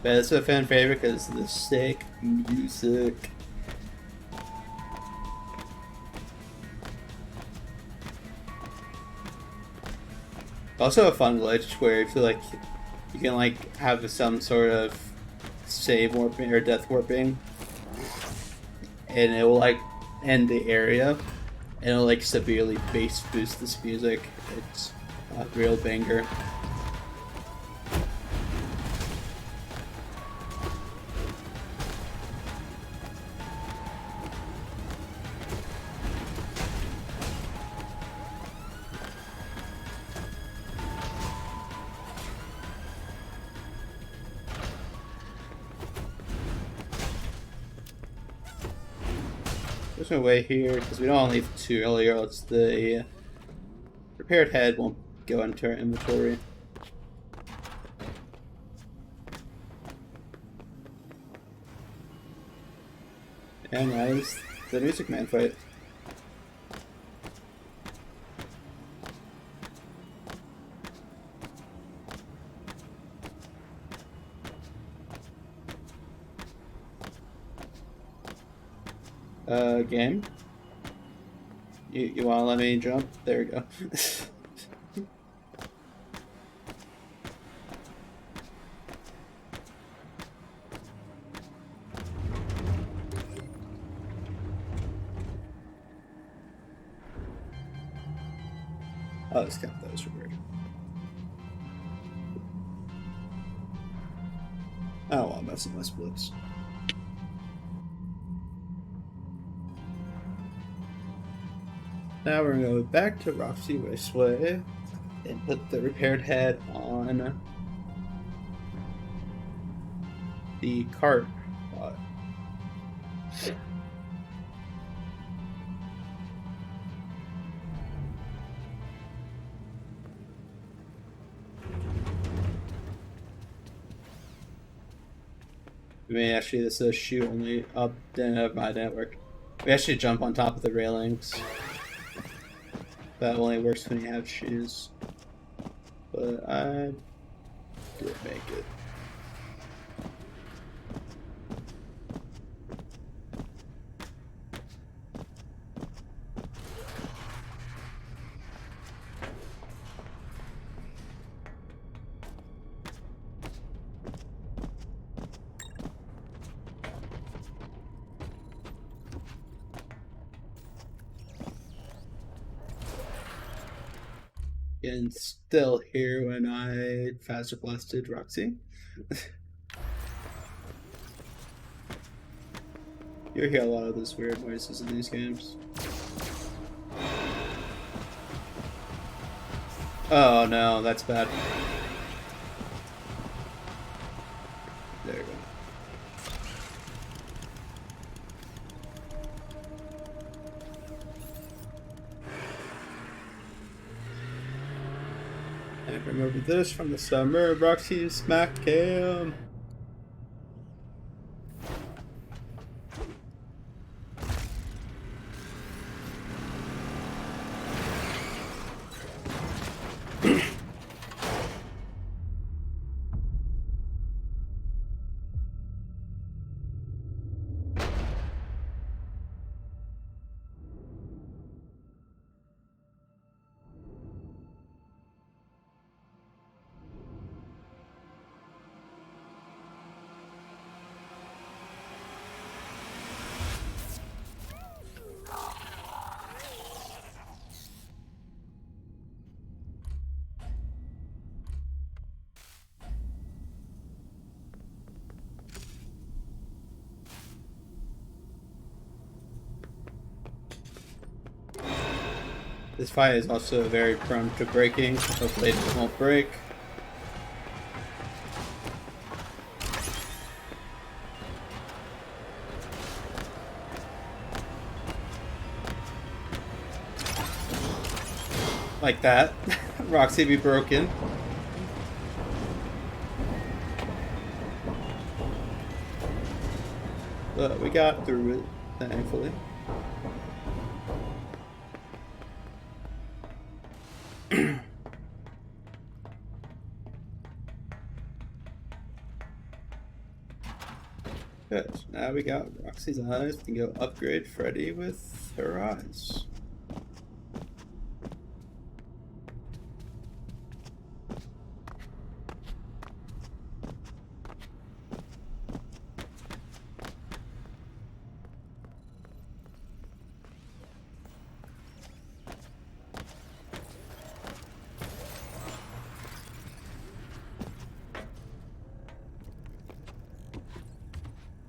But it's a fan favorite because of the sick music. Also a fun glitch where you feel like you can like have some sort of save warping or death warping, and it will like end the area, and it'll like severely bass boost this music. It's a real banger. There's no way here because we don't want to leave too early, or else the repaired head won't go into our inventory. And that is the Music Man fight. Game? You wanna let me jump? There we go. Oh, this count, that was weird. I don't want to mess with my splits. Now we're gonna go back to Roxy Raceway and put the repaired head on the cart bot. I mean, actually, this says shoot only up of my network. We actually jump on top of the railings. That only works when you have shoes. But I did make it. And still here when I faster blasted Roxy. You hear a lot of those weird noises in these games. Oh no, that's bad. There you go. I remember this from the summer of Roxy Smack Cam. This fight is also very prone to breaking. Hopefully it won't break. Like that. Roxy be broken. But we got through it, thankfully. Good. Now we got Roxy's eyes. We can go upgrade Freddy with her eyes.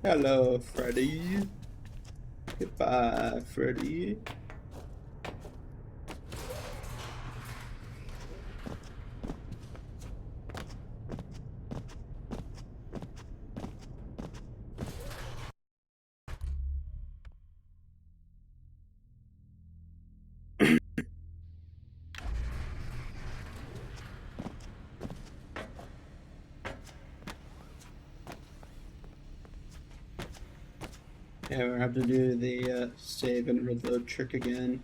Hello, Freddy. Goodbye, Freddy. Yeah, we're gonna have to do the save and reload trick again.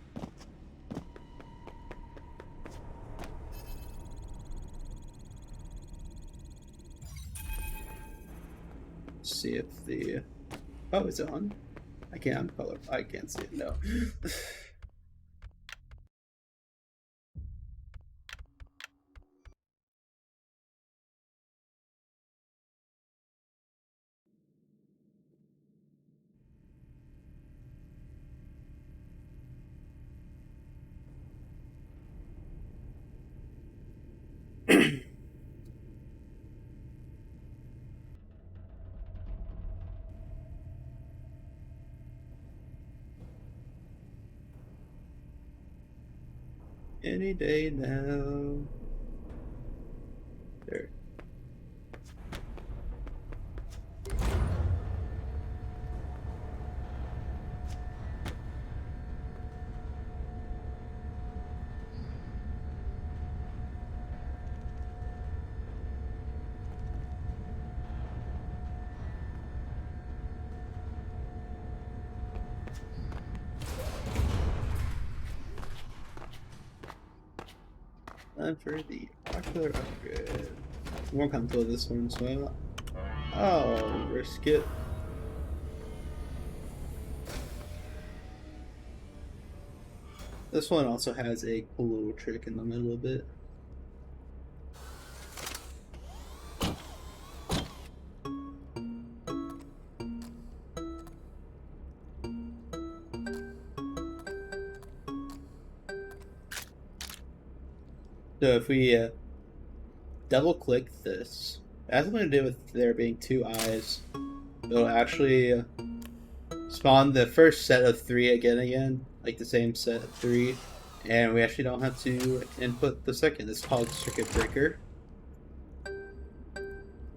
See if the oh, it's on. I can't color. I can't see it. No. Any day now. There. Time for the ocular upgrade. I'm more comfortable with this one, so I'll risk it. This one also has a cool little trick in the middle of it. So if we double click this, it has something to do with there being two eyes. It'll actually spawn the first set of 3 again, like the same set of 3, and we actually don't have to input the second. It's called circuit breaker.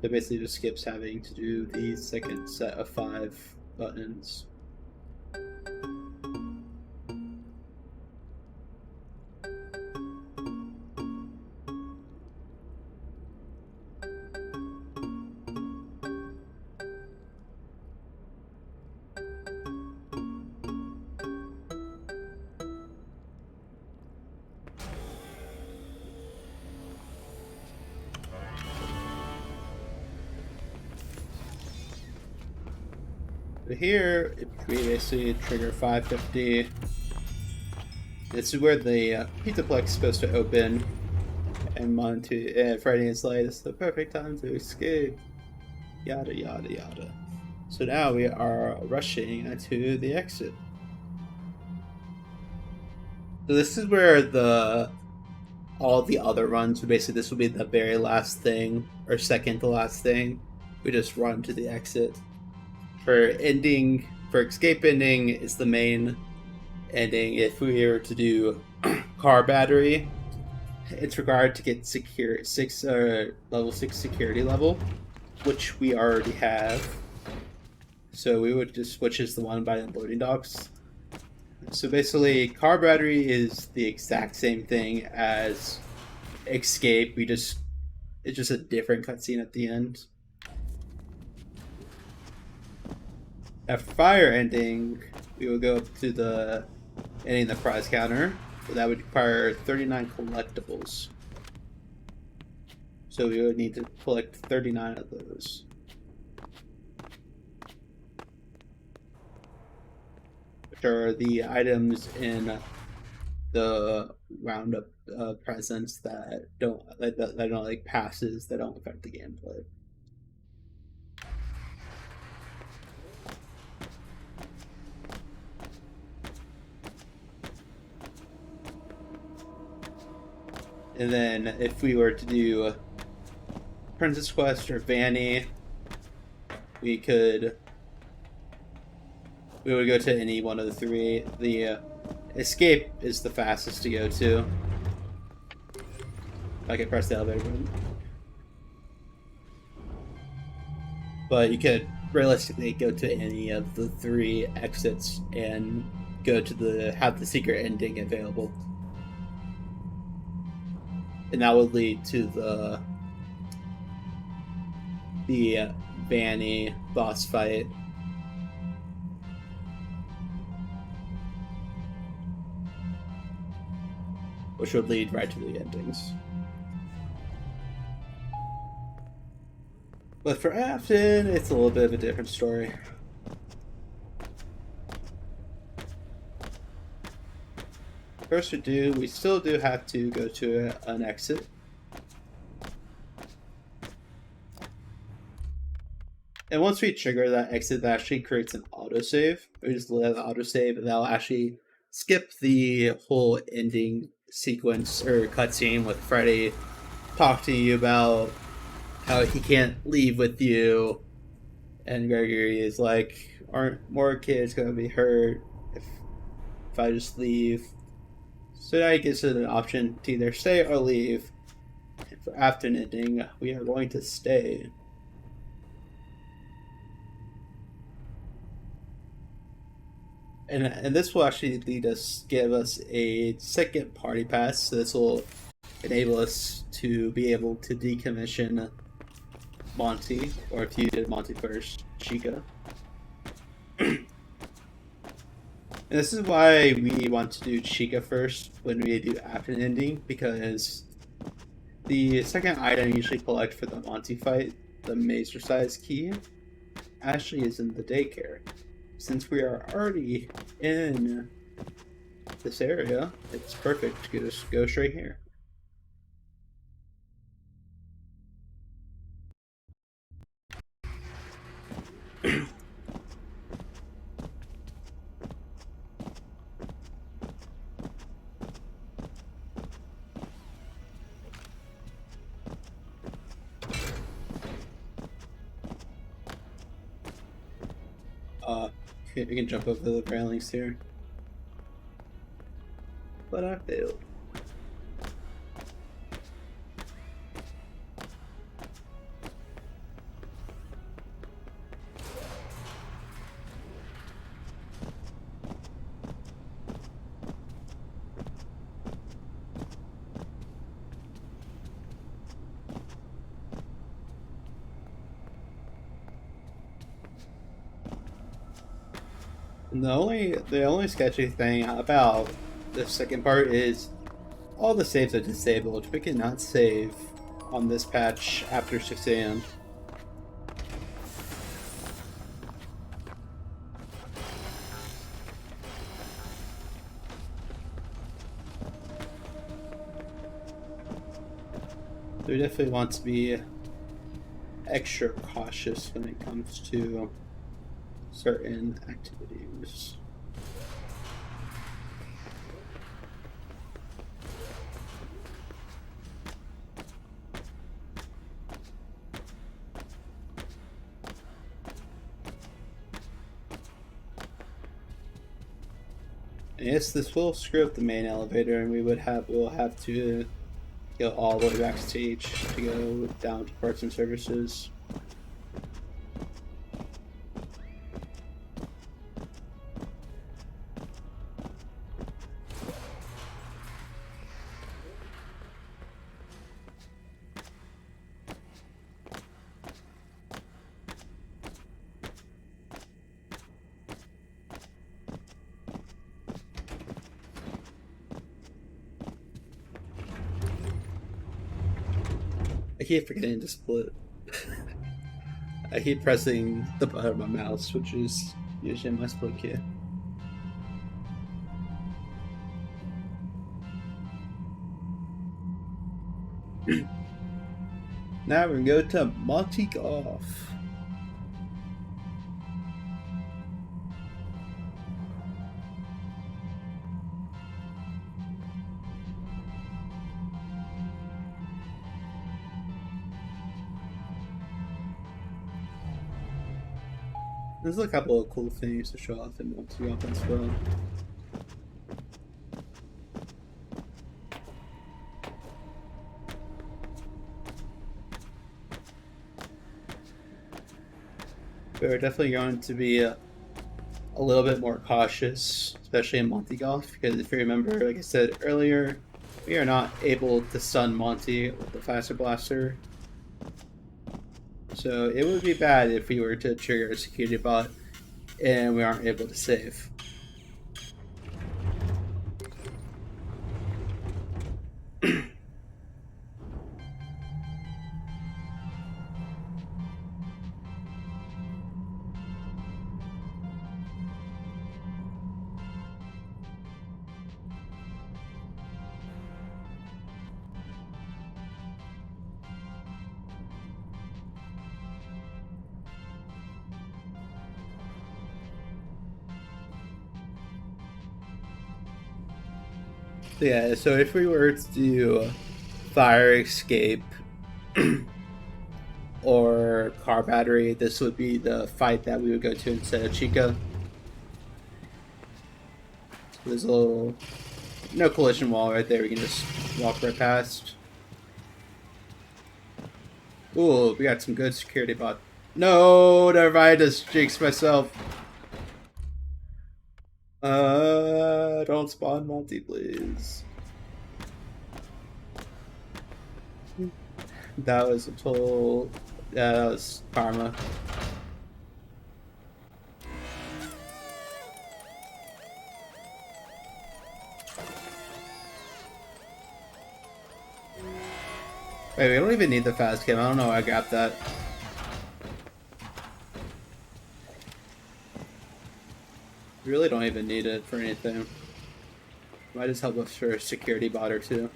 It basically just skips having to do the second set of 5 buttons. But here, we basically trigger 550. This is where the Pizzaplex is supposed to open, and Friday is like, it's the perfect time to escape. Yada yada yada. So now we are rushing to the exit. So this is where all the other runs, so basically this will be the very last thing, or second to last thing. We just run to the exit. For escape ending is the main ending. If we were to do car battery, it's required to get level 6 security level, which we already have. So we would just switch as the one by the loading docks. So basically, car battery is the exact same thing as escape. It's just a different cutscene at the end. After fire ending, we will go up to the ending the prize counter. So that would require 39 collectibles. So we would need to collect 39 of those. Which are the items in the roundup presents that don't like passes that don't affect the gameplay. And then if we were to do Princess Quest or Vanny, we would go to any one of the 3. The escape is the fastest to go to. I can press the elevator button. But you could realistically go to any of the 3 exits and go to have the secret ending available. And that would lead to the Vanny boss fight. Which would lead right to the endings. But for Afton, it's a little bit of a different story. First we still do have to go to an exit. And once we trigger that exit, that actually creates an autosave. We just let the autosave, and that'll actually skip the whole ending sequence or cutscene with Freddy talking to you about how he can't leave with you, and Gregory is like, aren't more kids going to be hurt if I just leave? So now he gives it an option to either stay or leave. And for Afton ending, we are going to stay. And this will actually give us a second party pass. So this will enable us to be able to decommission Monty, or if you did Monty first, Chica. And this is why we want to do Chica first when we do Afton ending, because the second item you usually collect for the Monty fight, the mazer size key, actually is in the daycare. Since we are already in this area, it's perfect to just go straight here. Okay, we can jump over the railings here. But I failed. And the only sketchy thing about the second part is all the saves are disabled. We cannot save on this patch after 6 a.m. We definitely want to be extra cautious when it comes to certain activities. Yes, this will screw up the main elevator, and we'll have to go all the way backstage to go down to parts and services. I keep forgetting to split. I keep pressing the button of my mouse, which is usually my split key. Now we're gonna go to Monty Golf. There's a couple of cool things to show off in Monty Golf as well. We're definitely going to be a little bit more cautious, especially in Monty Golf, because if you remember, like I said earlier, we are not able to stun Monty with the Faster Blaster. So it would be bad if we were to trigger a security bot and we aren't able to save. Yeah, so if we were to do fire escape or car battery, this would be the fight that we would go to instead of Chica. So there's a little no collision wall right there, we can just walk right past. Ooh, we got some good security bot. No, never mind, I just jinxed myself. Don't spawn Monty, please. That was a total... Yeah, that was karma. Wait, we don't even need the fast cam. I don't know why I grabbed that. We really don't even need it for anything. Might just help us for a security bot or two.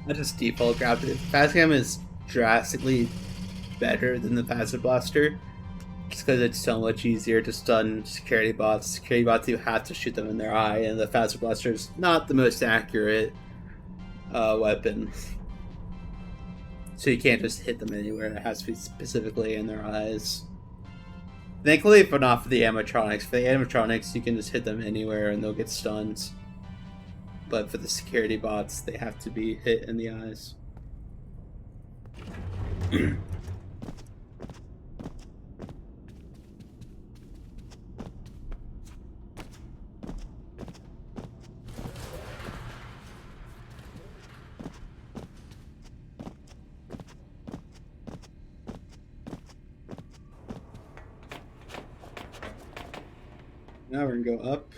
I just default grabbed it. Fast cam is drastically better than the passive blaster, just because it's so much easier to stun security bots. Security bots, you have to shoot them in their eye, and the Phaser Blaster's not the most accurate weapon. So you can't just hit them anywhere, it has to be specifically in their eyes. Thankfully, but not for the animatronics. For the animatronics, you can just hit them anywhere and they'll get stunned. But for the security bots, they have to be hit in the eyes. Now we're gonna go up.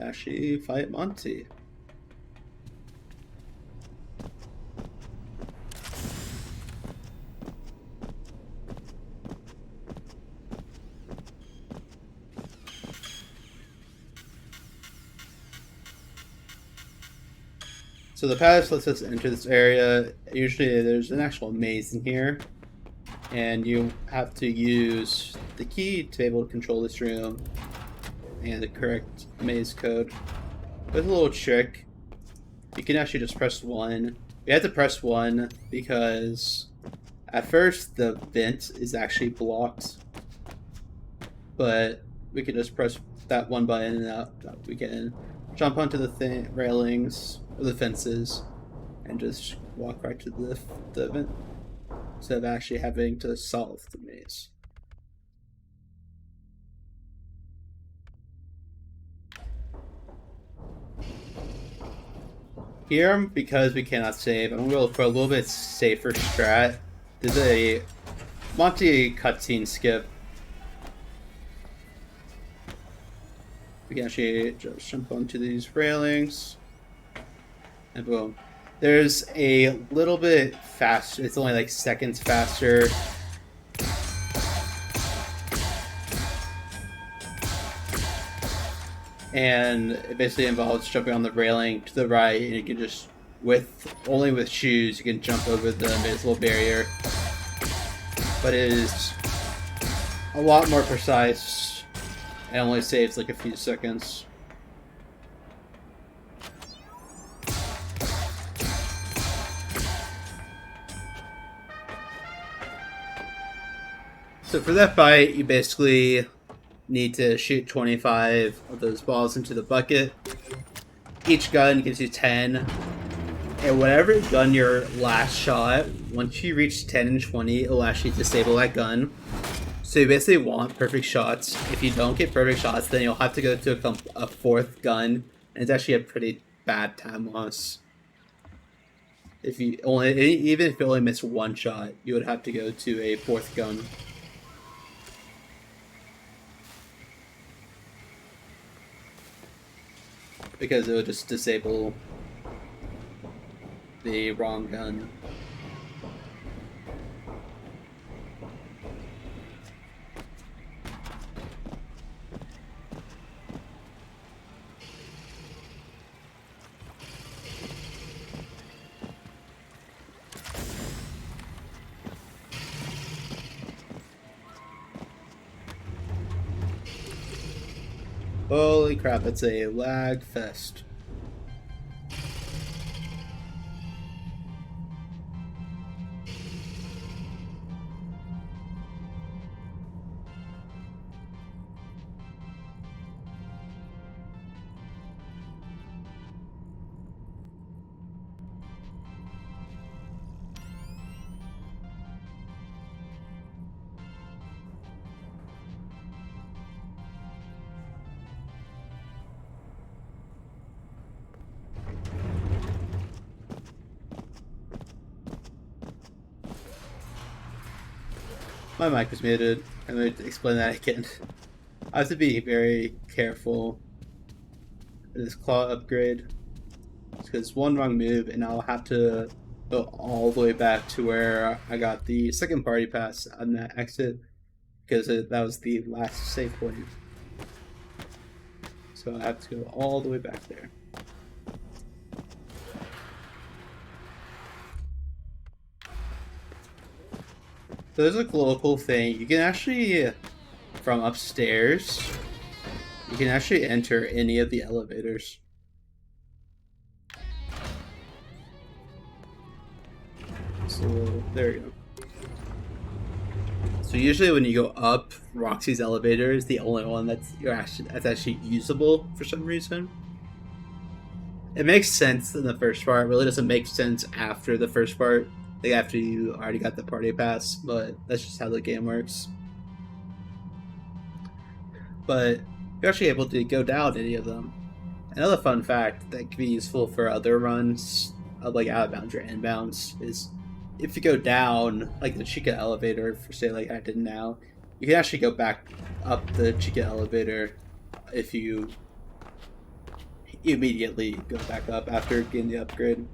Actually, fight Monty. So the pass lets us enter this area. Usually there's an actual maze in here, and you have to use the key to be able to control this room and the correct maze code. With a little trick, you can actually just press 1. You have to press 1 because at first the vent is actually blocked, but we can just press that one button and we can jump onto the railings or the fences and just walk right to the vent instead of actually having to solve the maze. Here, because we cannot save, I'm going to go for a little bit safer strat. There's a Monty cutscene skip. We can actually just jump onto these railings. And boom. There's a little bit faster, it's only like seconds faster. And it basically involves jumping on the railing to the right, and you can just, only with shoes, you can jump over the invisible barrier. But it is a lot more precise, and only saves like a few seconds. So for that fight, you basically need to shoot 25 of those balls into the bucket. Each gun gives you 10. And whatever gun your last shot, once you reach 10 and 20, it'll actually disable that gun. So you basically want perfect shots. If you don't get perfect shots, then you'll have to go to a fourth gun. And it's actually a pretty bad time loss. If you even if you only miss one shot, you would have to go to a fourth gun. Because it would just disable the wrong gun. Holy crap, it's a lag fest. My mic was muted. I'm going to explain that again. I have to be very careful with this claw upgrade. Because one wrong move and I'll have to go all the way back to where I got the second party pass on that exit. Because that was the last save point. So I have to go all the way back there. So there's like a little cool thing. You can actually, from upstairs, you can actually enter any of the elevators. So there you go. So usually when you go up, Roxy's elevator is the only one that's actually usable for some reason. It makes sense in the first part. It really doesn't make sense after the first part. Like after you already got the party pass, but that's just how the game works. But you're actually able to go down any of them. Another fun fact that could be useful for other runs of like out of bounds or inbounds is if you go down like the Chica elevator for say like I did now, you can actually go back up the Chica elevator if you immediately go back up after getting the upgrade.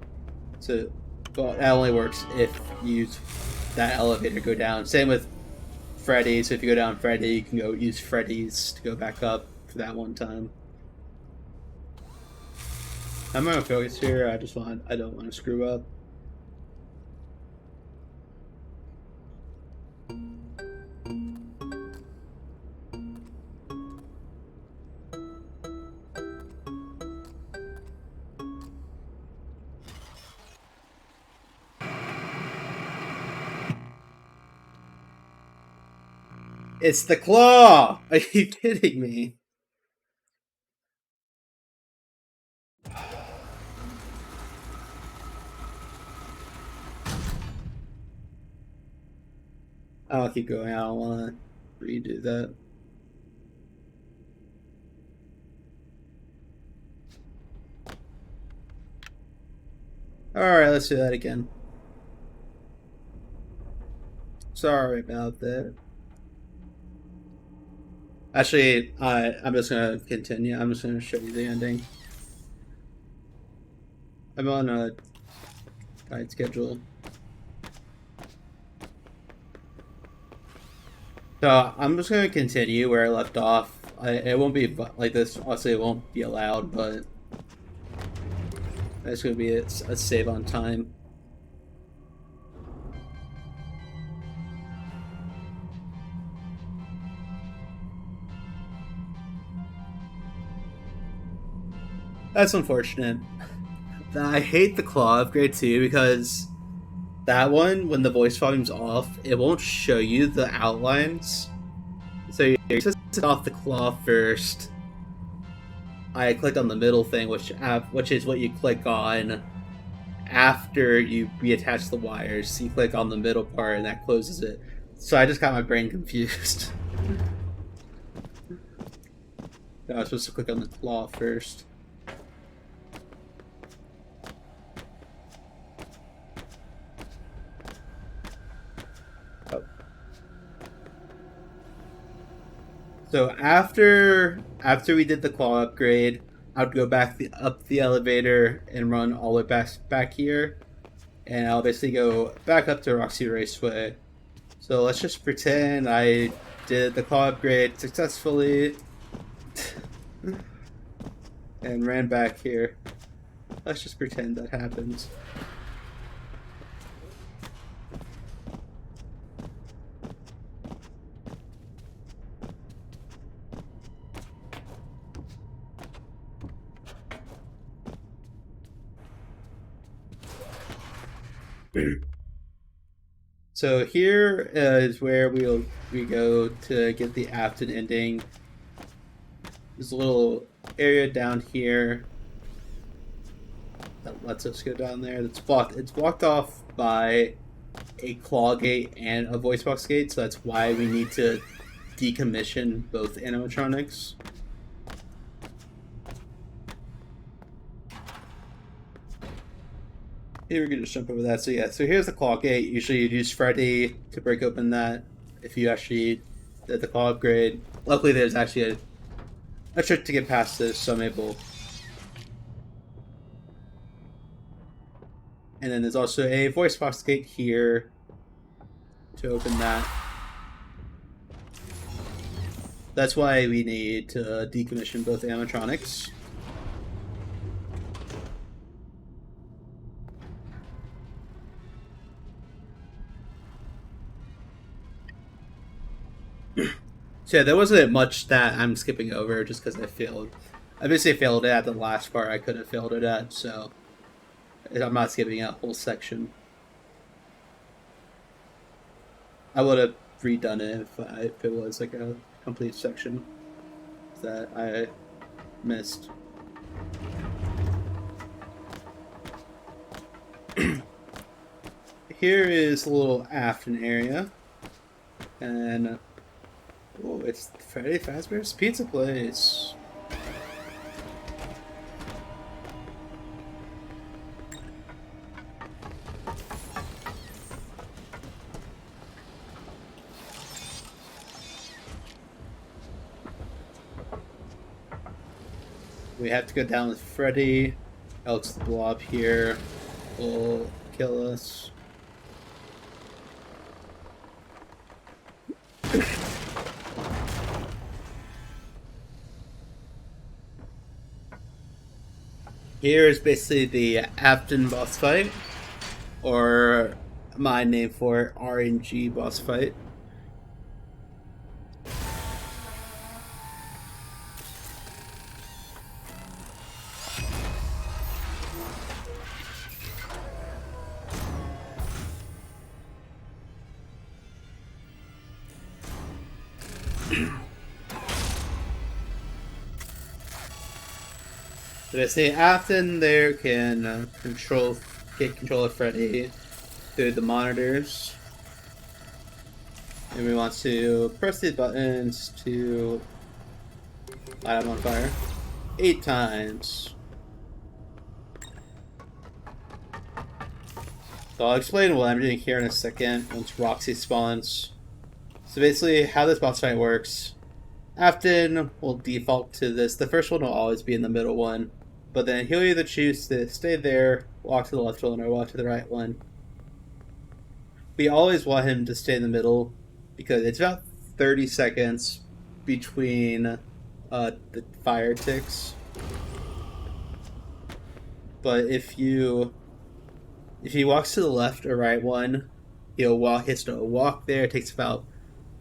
So well, that only works if you use that elevator to go down. Same with Freddy, so if you go down Freddy, you can go use Freddy's to go back up for that one time. I'm gonna focus here. I don't want to screw up. It's the claw! Are you kidding me? I'll keep going. I don't want to redo that. Alright, let's do that again. Sorry about that. Actually, I'm just gonna continue. I'm just gonna show you the ending. I'm on a tight schedule. So I'm just gonna continue where I left off. It won't be like this. Obviously, it won't be allowed, but it's gonna be a save on time. That's unfortunate. I hate the claw upgrade too because that one, when the voice volume's off, it won't show you the outlines. So you're just off the claw first. I clicked on the middle thing, which is what you click on after you reattach the wires. So you click on the middle part, and that closes it. So I just got my brain confused. I was supposed to click on the claw first. So after we did the claw upgrade, I'd go up the elevator and run all the way back here, and I'll basically go back up to Roxy Raceway. So let's just pretend I did the claw upgrade successfully and ran back here. Let's just pretend that happens. So here is where we go to get the Afton ending. There's a little area down here that lets us go down there. That's blocked. It's blocked off by a claw gate and a voice box gate, so that's why we need to decommission both animatronics. Here we can just jump over that. So yeah, so here's the claw gate. Usually you'd use Freddy to break open that if you actually did the claw upgrade. Luckily there's actually a trick to get past this, so I'm able. And then there's also a voice box gate here to open that. That's why we need to decommission both animatronics. So yeah, there wasn't much that I'm skipping over just because I failed. I basically failed it at the last part I could have failed it at, so I'm not skipping a whole section. I would have redone it if it was like a complete section that I missed. Here is a little Afton area, and oh, it's Freddy Fazbear's Pizza Place. We have to go down with Freddy, else the blob here will kill us. Here is basically the Afton boss fight, or my name for it, RNG boss fight. Did I say Afton there can get control of Freddy through the monitors? And we want to press these buttons to light him on fire 8 times. So I'll explain what I'm doing here in a second once Roxy spawns. So basically how this boss fight works, Afton will default to this. The first one will always be in the middle one, but then he'll either choose to stay there, walk to the left one, or walk to the right one. We always want him to stay in the middle because it's about 30 seconds between the fire ticks. But if he walks to the left or right one, he has to walk there. It takes about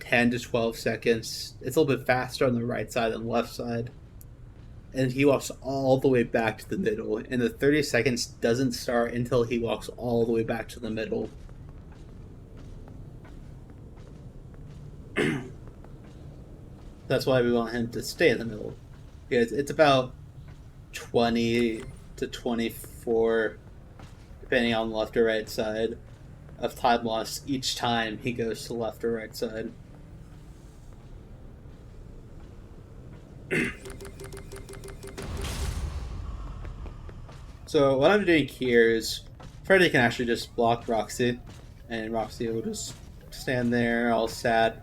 10 to 12 seconds. It's a little bit faster on the right side than the left side. And he walks all the way back to the middle. And the 30 seconds doesn't start until he walks all the way back to the middle. That's why we want him to stay in the middle. Because it's about 20 to 24, depending on the left or right side, of time lost each time he goes to the left or right side. So what I'm doing here is Freddy can actually just block Roxy, and Roxy will just stand there all sad.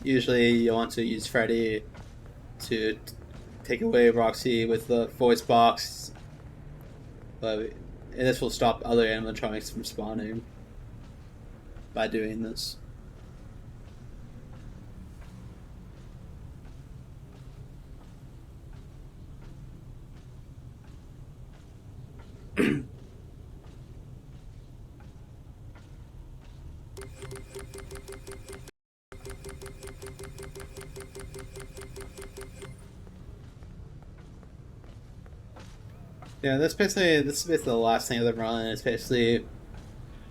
Usually you want to use Freddy to take away Roxy with the voice box, but this will stop other animatronics from spawning by doing this. Yeah, this is basically the last thing of the run. It's basically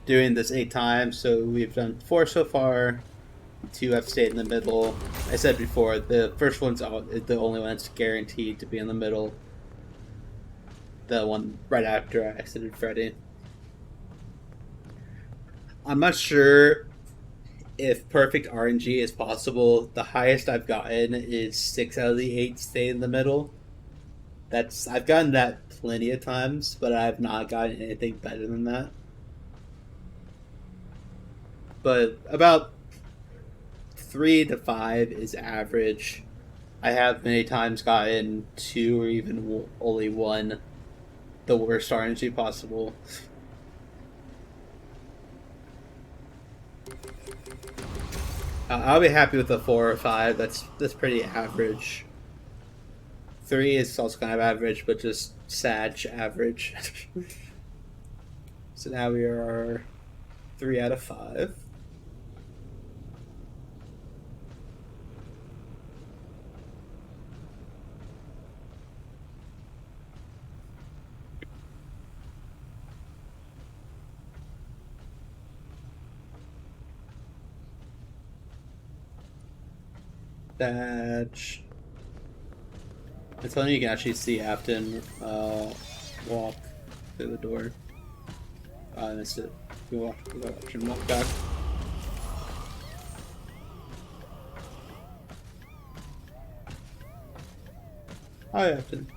doing this 8 times. So we've done 4 so far. 2 have stayed in the middle. I said before, the first one's the only one that's guaranteed to be in the middle. The one right after I exited Freddy. I'm not sure if perfect RNG is possible. The highest I've gotten is 6 out of the 8 stay in the middle. I've gotten that plenty of times, but I've not gotten anything better than that. But about 3 to 5 is average. I have many times gotten 2 or even only 1, the worst RNG possible. I'll be happy with a 4 or 5. That's pretty average. 3 is also kind of average, but just sad average. So now we are 3 out of 5. Badge. It's funny you can actually see Afton walk through the door. I missed it. You can walk back. Hi, Afton.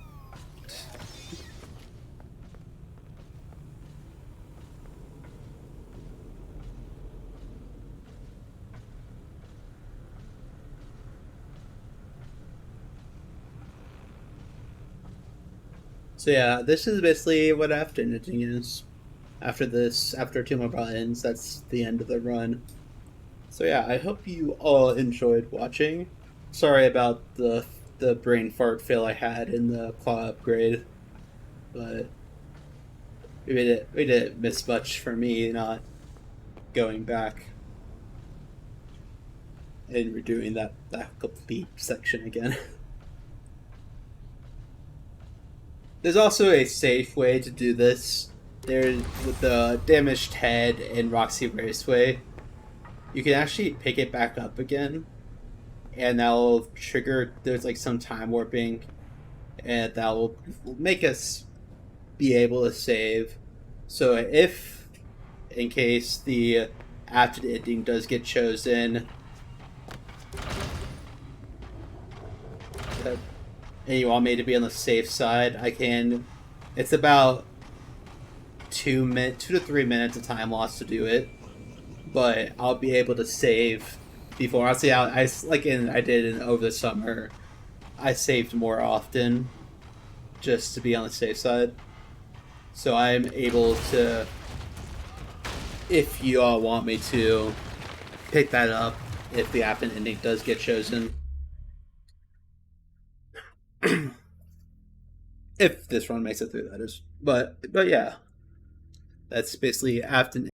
So yeah, this is basically what Afton editing is. After this, after Two More Buttons, that's the end of the run. So yeah, I hope you all enjoyed watching. Sorry about the brain fart fail I had in the claw upgrade, but we didn't miss much for me not going back and redoing that complete section again. There's also a safe way to do this. There's with the damaged head in Roxy Raceway. You can actually pick it back up again, and that'll trigger. There's like some time warping, and that will make us be able to save. So if, in case the after ending does get chosen, and you want me to be on the safe side, I can. It's about 2 to 3 minutes of time lost to do it, but I'll be able to save before. Honestly, I did over the summer. I saved more often just to be on the safe side. So I'm able to, if you all want me to, pick that up if the app ending does get chosen. If this run makes it through, that is. But yeah, that's basically Afton